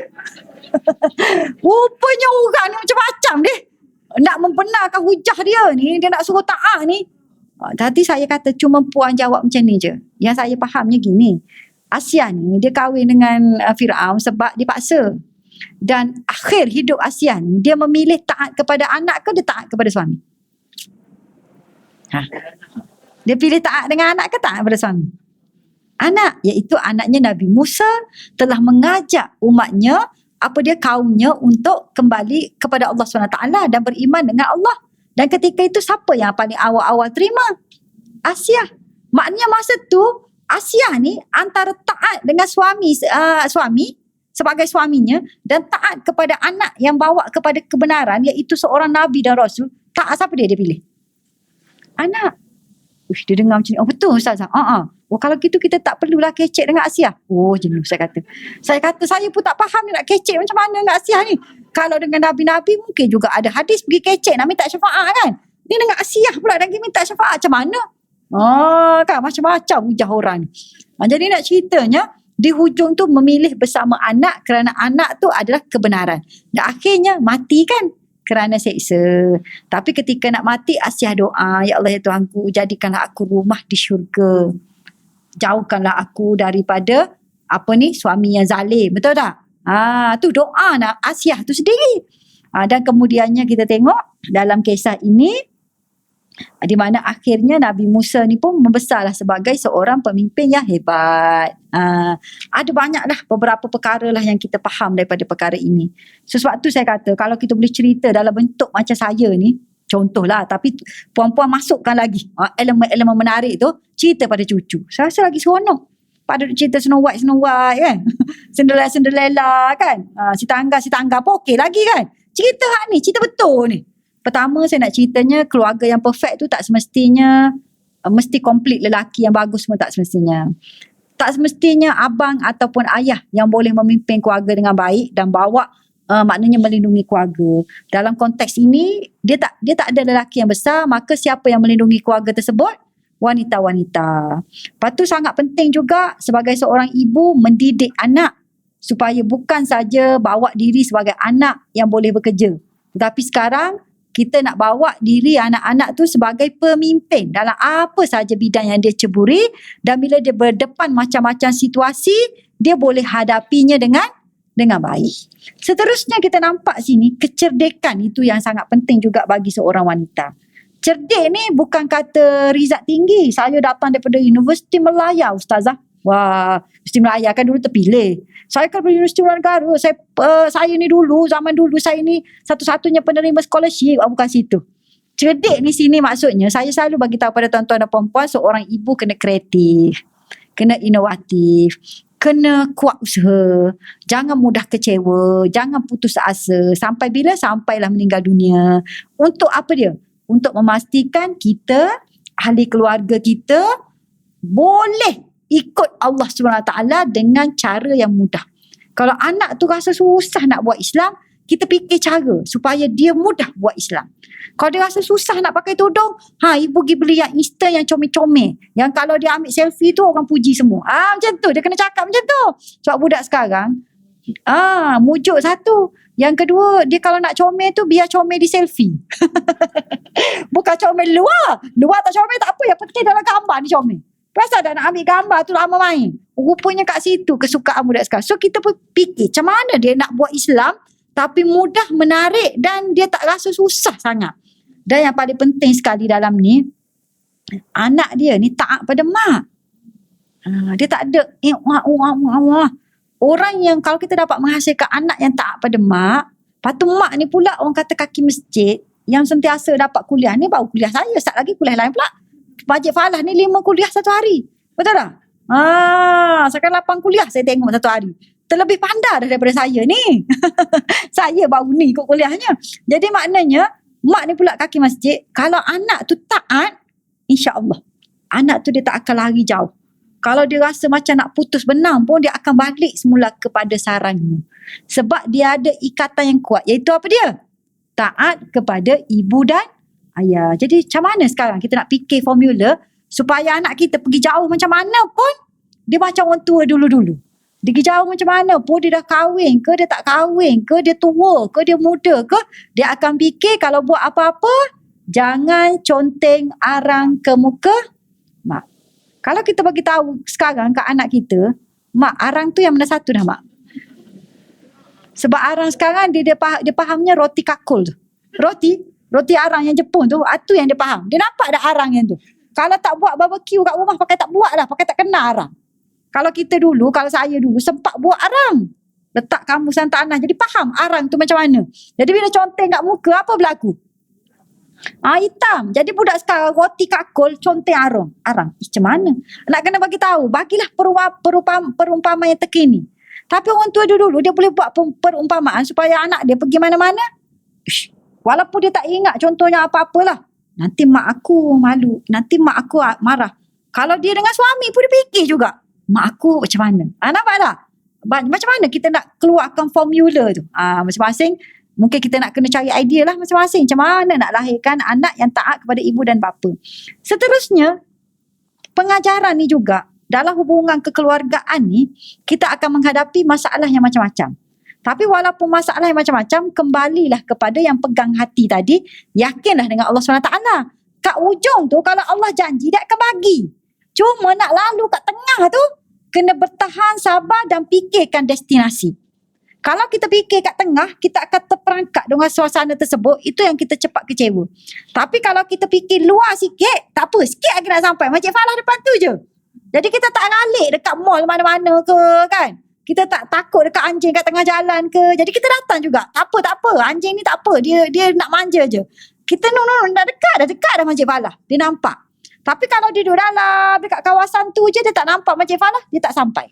Rupanya orang ni macam-macam dia. Nak membenarkan hujah dia ni, dia nak suruh ta'ah ni. Tadi saya kata, cuma puan jawab macam ni je. Yang saya fahamnya gini, Asiah ni dia kahwin dengan Fir'aun sebab dipaksa. Dan akhir hidup Asiah ni, dia memilih taat kepada anak ke dia taat kepada suami? Dia pilih taat dengan anak ke taat kepada suami? Anak, iaitu anaknya Nabi Musa telah mengajak umatnya kaumnya untuk kembali kepada Allah SWT dan beriman dengan Allah. Dan ketika itu siapa yang paling awal-awal terima? Asia. Maknanya masa tu Asia ni antara taat dengan suami sebagai suaminya dan taat kepada anak yang bawa kepada kebenaran, iaitu seorang Nabi dan Rasul. Taat siapa dia pilih? Anak. Dia dengar macam ni. Oh betul Ustazah. Oh kalau gitu kita tak perlulah kecek dengan Asia. Oh jenuh saya kata. Saya pun tak faham nak kecek macam mana dengan Asia ni. Kalau dengan Nabi-Nabi mungkin juga ada hadis pergi kecek nak minta syafaat kan. Ni dengan Asia pula nak pergi minta syafaat macam mana? Kan macam-macam hujah orang ni. Jadi nak ceritanya di hujung tu memilih bersama anak kerana anak tu adalah kebenaran. Dan akhirnya mati kan kerana seksa. Tapi ketika nak mati Asia doa, ya Allah ya Tuhanku, jadikanlah aku rumah di syurga. Jauhkanlah aku daripada suami yang zalim. Betul tak? Tu doa nak Asia tu sendiri. Dan kemudiannya kita tengok dalam kisah ini di mana akhirnya Nabi Musa ni pun membesarlah sebagai seorang pemimpin yang hebat. Ada banyaklah beberapa perkara lah yang kita faham daripada perkara ini. Sebab tu saya kata kalau kita boleh cerita dalam bentuk macam saya ni, contohlah, tapi puan-puan masukkan lagi elemen-elemen menarik tu, cerita pada cucu. Saya rasa lagi seronok pada cerita Snow White kan. Cinderella kan. Si tangga pun okey lagi kan. Cerita ni, cerita betul ni. Pertama saya nak ceritanya keluarga yang perfect tu tak semestinya mesti komplit lelaki yang bagus semua, tak semestinya. Tak semestinya abang ataupun ayah yang boleh memimpin keluarga dengan baik dan bawa maknanya melindungi keluarga. Dalam konteks ini dia tak ada lelaki yang besar, maka siapa yang melindungi keluarga tersebut? Wanita-wanita. Lepas tu sangat penting juga sebagai seorang ibu mendidik anak supaya bukan saja bawa diri sebagai anak yang boleh bekerja. Tetapi sekarang kita nak bawa diri anak-anak tu sebagai pemimpin dalam apa sahaja bidang yang dia ceburi, dan bila dia berdepan macam-macam situasi, dia boleh hadapinya dengan baik. Seterusnya kita nampak sini kecerdikan itu yang sangat penting juga bagi seorang wanita. Cerdik ni bukan kata Rizat tinggi. Saya datang daripada Universiti Melaya Ustazah. Wah, Universiti Melaya kan dulu terpilih. Saya kan dari Universiti Luar Negara. Saya ni dulu, zaman dulu saya ni satu-satunya penerima scholarship. Bukan situ. Cerdik ni sini maksudnya, saya selalu bagi tahu pada tuan-tuan dan puan-puan, seorang ibu kena kreatif, kena inovatif, kena kuat usaha, jangan mudah kecewa, jangan putus asa. Sampai bila? Sampailah meninggal dunia. Untuk apa dia? Untuk memastikan kita, ahli keluarga kita boleh ikut Allah SWT dengan cara yang mudah. Kalau anak tu rasa susah nak buat Islam, kita fikir cara supaya dia mudah buat Islam. Kalau dia rasa susah nak pakai tudung, ibu pergi beli yang instant, yang comel-comel. Yang kalau dia ambil selfie tu orang puji semua. Macam tu, dia kena cakap macam tu. Sebab budak sekarang, mujuk satu. Yang kedua, dia kalau nak comel tu biar comel di selfie. Bukan comel luar. Luar tak comel tak apa, yang penting dalam gambar ni comel. Pasal dah nak ambil gambar tu lama main. Rupanya kat situ kesukaan budak sekarang. So kita pun fikir macam mana dia nak buat Islam tapi mudah, menarik dan dia tak rasa susah sangat. Dan yang paling penting sekali dalam ni, anak dia ni taat pada mak. Dia tak ada orang yang kalau kita dapat menghasilkan anak yang taat pada mak, lepas tu mak ni pula orang kata kaki masjid yang sentiasa dapat kuliah ni, baru kuliah saya, start lagi kuliah lain pula. Majid Falah ni 5 kuliah satu hari. Betul tak? Sekarang 8 kuliah saya tengok satu hari. Terlebih pandai daripada saya ni. Saya baru ni ikut kuliahnya. Jadi maknanya, mak ni pula kaki masjid. Kalau anak tu taat, insya-Allah anak tu dia tak akan lari jauh. Kalau dia rasa macam nak putus benang pun, dia akan balik semula kepada sarangnya. Sebab dia ada ikatan yang kuat. Iaitu apa dia? Taat kepada ibu dan ayah. Jadi macam mana sekarang kita nak fikir formula supaya anak kita pergi jauh macam mana pun dia macam orang tua dulu-dulu. Dia pergi jauh macam mana pun, dia dah kahwin ke, dia tak kahwin ke, dia tua ke, dia muda ke, dia akan fikir kalau buat apa-apa jangan conteng arang ke muka mak. Kalau kita bagi tahu sekarang kat anak kita, mak, arang tu yang mana satu dah mak? Sebab arang sekarang dia fahamnya roti kakul tu. Roti arang yang Jepun tu, itu yang dia faham. Dia nampak dah arang yang tu. Kalau tak buat barbecue kat rumah, pakai tak buat lah. Pakai tak kena arang. Kalau kita dulu, kalau saya dulu, sempat buat arang. letak kambusan tanah. Jadi faham arang tu macam mana. Jadi bila conteng kat muka, apa berlaku? Hitam. Jadi budak sekarang roti kakul conteng arang. Macam mana? Nak kena bagi tahu. Bagilah perumpamaan yang terkini. Tapi orang tua dulu dia boleh buat perumpamaan supaya anak dia pergi mana-mana. Walaupun dia tak ingat contohnya apa-apalah. Nanti mak aku malu. Nanti mak aku marah. Kalau dia dengan suami pun dia fikir juga. Mak aku macam mana? Nampak tak? Macam mana kita nak keluarkan formula tu? Masing-masing mungkin kita nak kena cari idea lah masing-masing. Macam mana nak lahirkan anak yang taat kepada ibu dan bapa. Seterusnya, pengajaran ni juga dalam hubungan kekeluargaan ni, kita akan menghadapi masalah yang macam-macam. Tapi walaupun masalah yang macam-macam, kembalilah kepada yang pegang hati tadi, yakinlah dengan Allah SWT. Kat ujung tu, kalau Allah janji, dia akan bagi. Cuma nak lalu kat tengah tu, kena bertahan, sabar dan fikirkan destinasi. Kalau kita fikir kat tengah, kita akan terperangkap dengan suasana tersebut. Itu yang kita cepat kecewa. Tapi kalau kita fikir luar sikit, tak apa, sikit lagi nak sampai. Macam Falah depan tu je. Jadi kita tak ngalik dekat mall mana-mana ke kan. Kita tak takut dekat anjing kat tengah jalan ke. Jadi kita datang juga. Tak apa. Anjing ni tak apa. Dia nak manja je. Kita dah dekat dah Masjid Falah. Dia nampak. Tapi kalau dia duduk dalam dekat kawasan tu je, dia tak nampak Masjid Falah, dia tak sampai.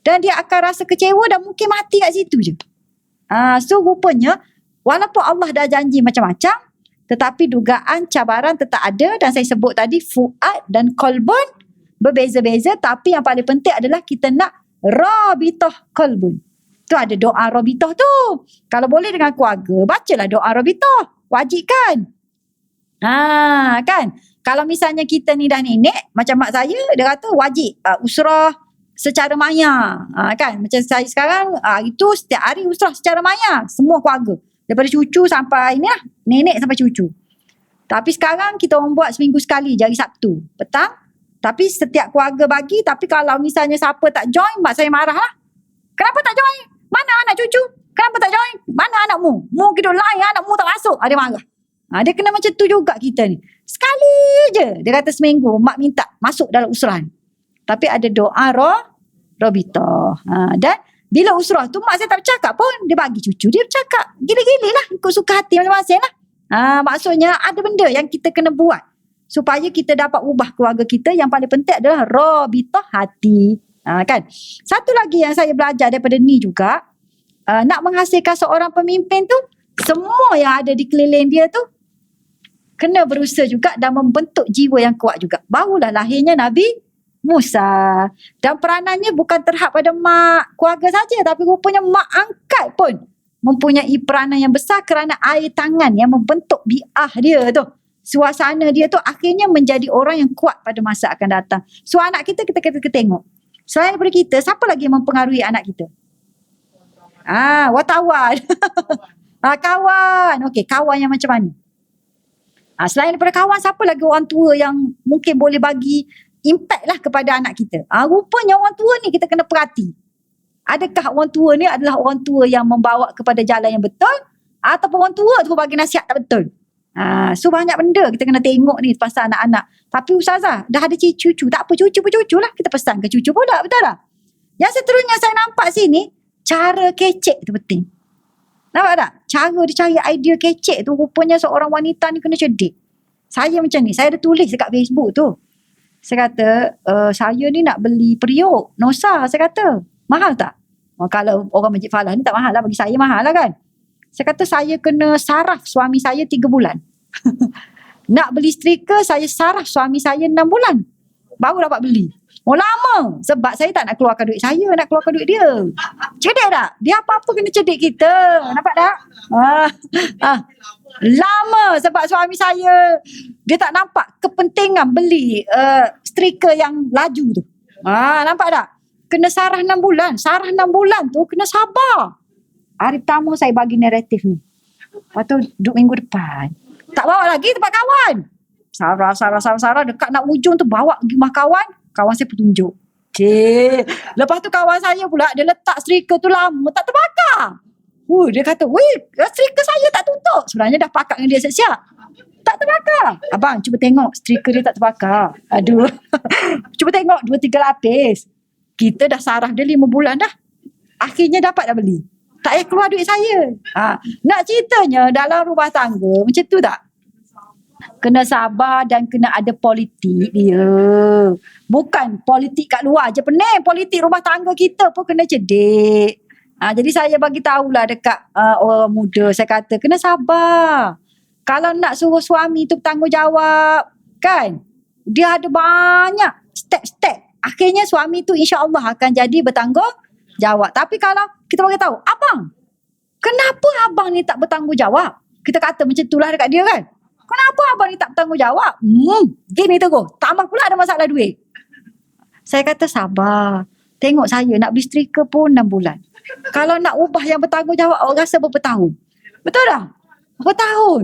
Dan dia akan rasa kecewa dan mungkin mati kat situ je. So rupanya, walaupun Allah dah janji macam-macam, tetapi dugaan cabaran tetap ada. Dan saya sebut tadi, fuad dan kolbun berbeza-beza. Tapi yang paling penting adalah kita nak rabitah kolbun. Tu ada doa rabitah tu. Kalau boleh dengan keluarga, bacalah doa rabitah. Wajib kan? Kan? Kalau misalnya kita ni dah nenek, macam mak saya, dia kata wajib usrah secara maya. Kan? Macam saya sekarang, itu setiap hari usrah secara maya. Semua keluarga. Daripada cucu sampai ni lah, nenek sampai cucu. Tapi sekarang kita orang buat seminggu sekali, hari Sabtu, petang. Tapi setiap keluarga bagi, tapi kalau misalnya siapa tak join, mak saya marah lah. Kenapa tak join? Mana anak cucu? Kenapa tak join? Mana anakmu? Mu hidup lain, anakmu tak masuk. Dia marah. Dia kena macam tu juga kita ni. Sekali je. Dia kata seminggu, mak minta masuk dalam usrah ni. Tapi ada doa Robitah. Dan bila usrah tu, mak saya tak bercakap pun. Dia bagi cucu, dia bercakap. Gila-gila lah. Ikut suka hati masing-masing lah. Maksudnya ada benda yang kita kena buat. Supaya kita dapat ubah keluarga kita. Yang paling penting adalah Robitah hati. Kan? Satu lagi yang saya belajar daripada ni juga. Nak menghasilkan seorang pemimpin tu, semua yang ada di keliling dia tu kena berusaha juga dan membentuk jiwa yang kuat juga. Barulah lahirnya Nabi Musa. Dan peranannya bukan terhad pada mak keluarga saja, tapi rupanya mak angkat pun mempunyai peranan yang besar kerana air tangan yang membentuk bi'ah dia tu. Suasana dia tu akhirnya menjadi orang yang kuat pada masa akan datang. So anak kita tengok. Selain daripada kita, siapa lagi yang mempengaruhi anak kita? Wartawan. Kawan. Okey, kawan yang macam mana? Selain daripada kawan, siapa lagi orang tua yang mungkin boleh bagi impact lah kepada anak kita? Rupanya orang tua ni kita kena perhati. Adakah orang tua ni adalah orang tua yang membawa kepada jalan yang betul? Ataupun orang tua tu bagi nasihat tak betul? So banyak benda kita kena tengok ni pasal anak-anak. Tapi Ustazah, dah ada cucu. Tak apa, cucu lah. Kita pesan ke cucu pula, betul tak? Yang seterusnya saya nampak sini, cara kecek tu penting. Nampak tak? Cara dia cari idea kecek tu, rupanya seorang wanita ni kena cerdik. Saya macam ni, saya ada tulis dekat Facebook tu. Saya kata, saya ni nak beli periuk Nosa. Saya kata, mahal tak? Kalau orang Masjid Falah ni tak mahal lah, bagi saya mahal lah kan. Saya kata, saya kena saraf suami saya 3 bulan. Nak beli striker, saya saraf suami saya 6 bulan. Baru dapat beli. Lama. Sebab saya tak nak keluarkan duit saya, nak keluarkan duit dia. Cerdik tak? Dia apa-apa kena cerdik kita. Nampak tak? Lama sebab suami saya, dia tak nampak kepentingan beli striker yang laju tu. Nampak tak? Kena sarah 6 bulan. Sarah 6 bulan tu kena sabar. Hari pertama saya bagi naratif ni. Lepas tu duduk minggu depan. Tak bawa lagi tempat kawan. Sarah. Dekat nak ujung tu bawa pergi rumah kawan. Kawan saya petunjuk. Lepas tu kawan saya pula, dia letak striker tu lama tak terbakar. Dia kata, striker saya tak tutup. Sebenarnya dah pakat dengan dia siap-siap. Tak terbakar. Abang, cuba tengok striker dia tak terbakar. Aduh. Cuba tengok 2-3 lapis. Kita dah saraf dia 5 bulan dah. Akhirnya dapat dah beli. Tak payah keluar duit saya. Nak ceritanya dalam rumah tangga macam tu tak? Kena sabar dan kena ada politik dia. Bukan politik kat luar je pening. Politik rumah tangga kita pun kena cerdik. Jadi saya bagi tahulah dekat orang muda. Saya kata kena sabar. Kalau nak suruh suami tu bertanggungjawab, kan? Dia ada banyak step-step. Akhirnya suami tu insya-Allah akan jadi bertanggungjawab. Tapi kalau kita bagi tahu, abang, kenapa abang ni tak bertanggungjawab? Kita kata macam itulah dekat dia kan. Kenapa abang ni tak bertanggungjawab? Gini terus. Tambah pula ada masalah duit. Saya kata sabar. Tengok saya nak beli setrika pun 6 bulan. Kalau nak ubah yang bertanggungjawab, orang rasa berapa tahun? Betul tak? Berapa tahun?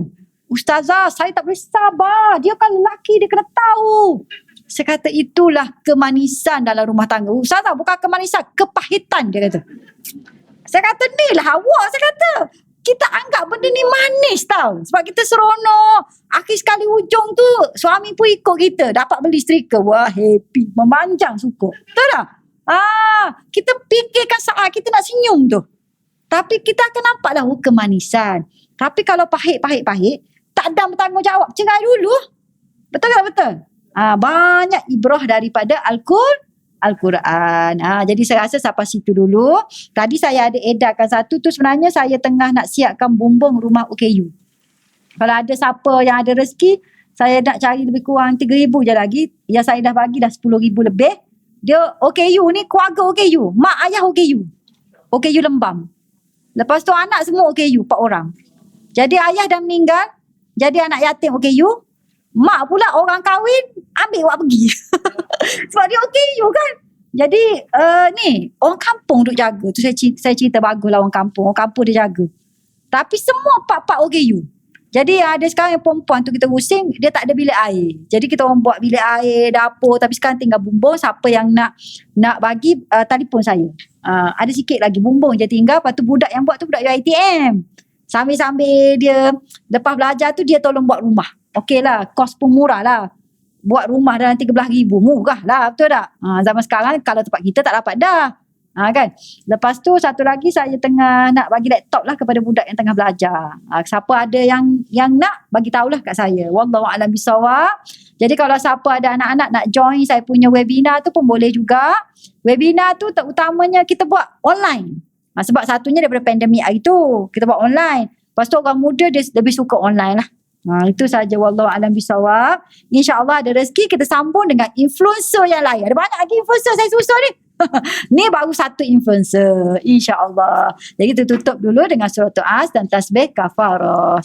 Ustazah, saya tak boleh sabar. Dia kan lelaki, dia kena tahu. Saya kata itulah kemanisan dalam rumah tangga. Ustazah, bukan kemanisan, kepahitan dia kata. Saya kata ni lah awak, saya kata. Kita anggap benda ni manis tau. Sebab kita seronok. Akhir sekali ujung tu, suami pun ikut kita. Dapat beli setrika. Wah, happy. Memanjang suka. Betul tak? Kita fikirkan saat kita nak senyum tu. Tapi kita akan nampak lah kemanisan. Tapi kalau pahit, tak ada bertanggungjawab. Cerai dulu. Betul tak betul? Banyak ibrah daripada Al-Quran. Jadi saya rasa sampai situ dulu. Tadi saya ada edarkan satu tu, sebenarnya saya tengah nak siapkan bumbung rumah OKU. Kalau ada siapa yang ada rezeki, saya nak cari lebih kurang 3,000 je lagi. Yang saya dah bagi dah 10,000 lebih. Dia OKU ni keluarga OKU. Mak ayah OKU. OKU Lembam. Lepas tu anak semua OKU 4 orang. Jadi ayah dah meninggal. Jadi anak yatim OKU. Mak pula orang kahwin, ambil awak pergi. Sebab dia OKU kan. Jadi ni orang kampung duk jaga. Tu saya cerita baguslah orang kampung. Orang kampung dia jaga. Tapi semua pak-pak OKU. Jadi ada sekarang yang perempuan tu kita pusing, dia tak ada bilik air. Jadi kita orang buat bilik air, dapur. Tapi sekarang tinggal bumbung. Siapa yang nak bagi, telefon saya. Ada sikit lagi bumbung je tinggal. Lepas tu budak yang buat tu budak UiTM. Sambil-sambil dia lepas belajar tu dia tolong buat rumah. Okey lah, kos pun murah lah. Buat rumah dalam 13,000, murah lah, betul tak? Zaman sekarang kalau tempat kita tak dapat dah. Kan? Lepas tu satu lagi saya tengah nak bagi laptop lah kepada budak yang tengah belajar. Siapa ada yang nak, bagi tahulah kat saya. Wallahu a'lam bissawab. Jadi kalau siapa ada anak-anak nak join saya punya webinar tu pun boleh juga. Webinar tu terutamanya kita buat online. Sebab satunya daripada pandemik hari tu, kita buat online. Lepas tu orang muda dia lebih suka online lah. Itu saja, wallahu a'lam bissawab. InsyaAllah ada rezeki kita sambung dengan influencer yang lain. Ada banyak lagi influencer saya susun ni. Ni baru satu influencer, InsyaAllah. Jadi kita tutup dulu dengan surah As dan tasbih kafarah.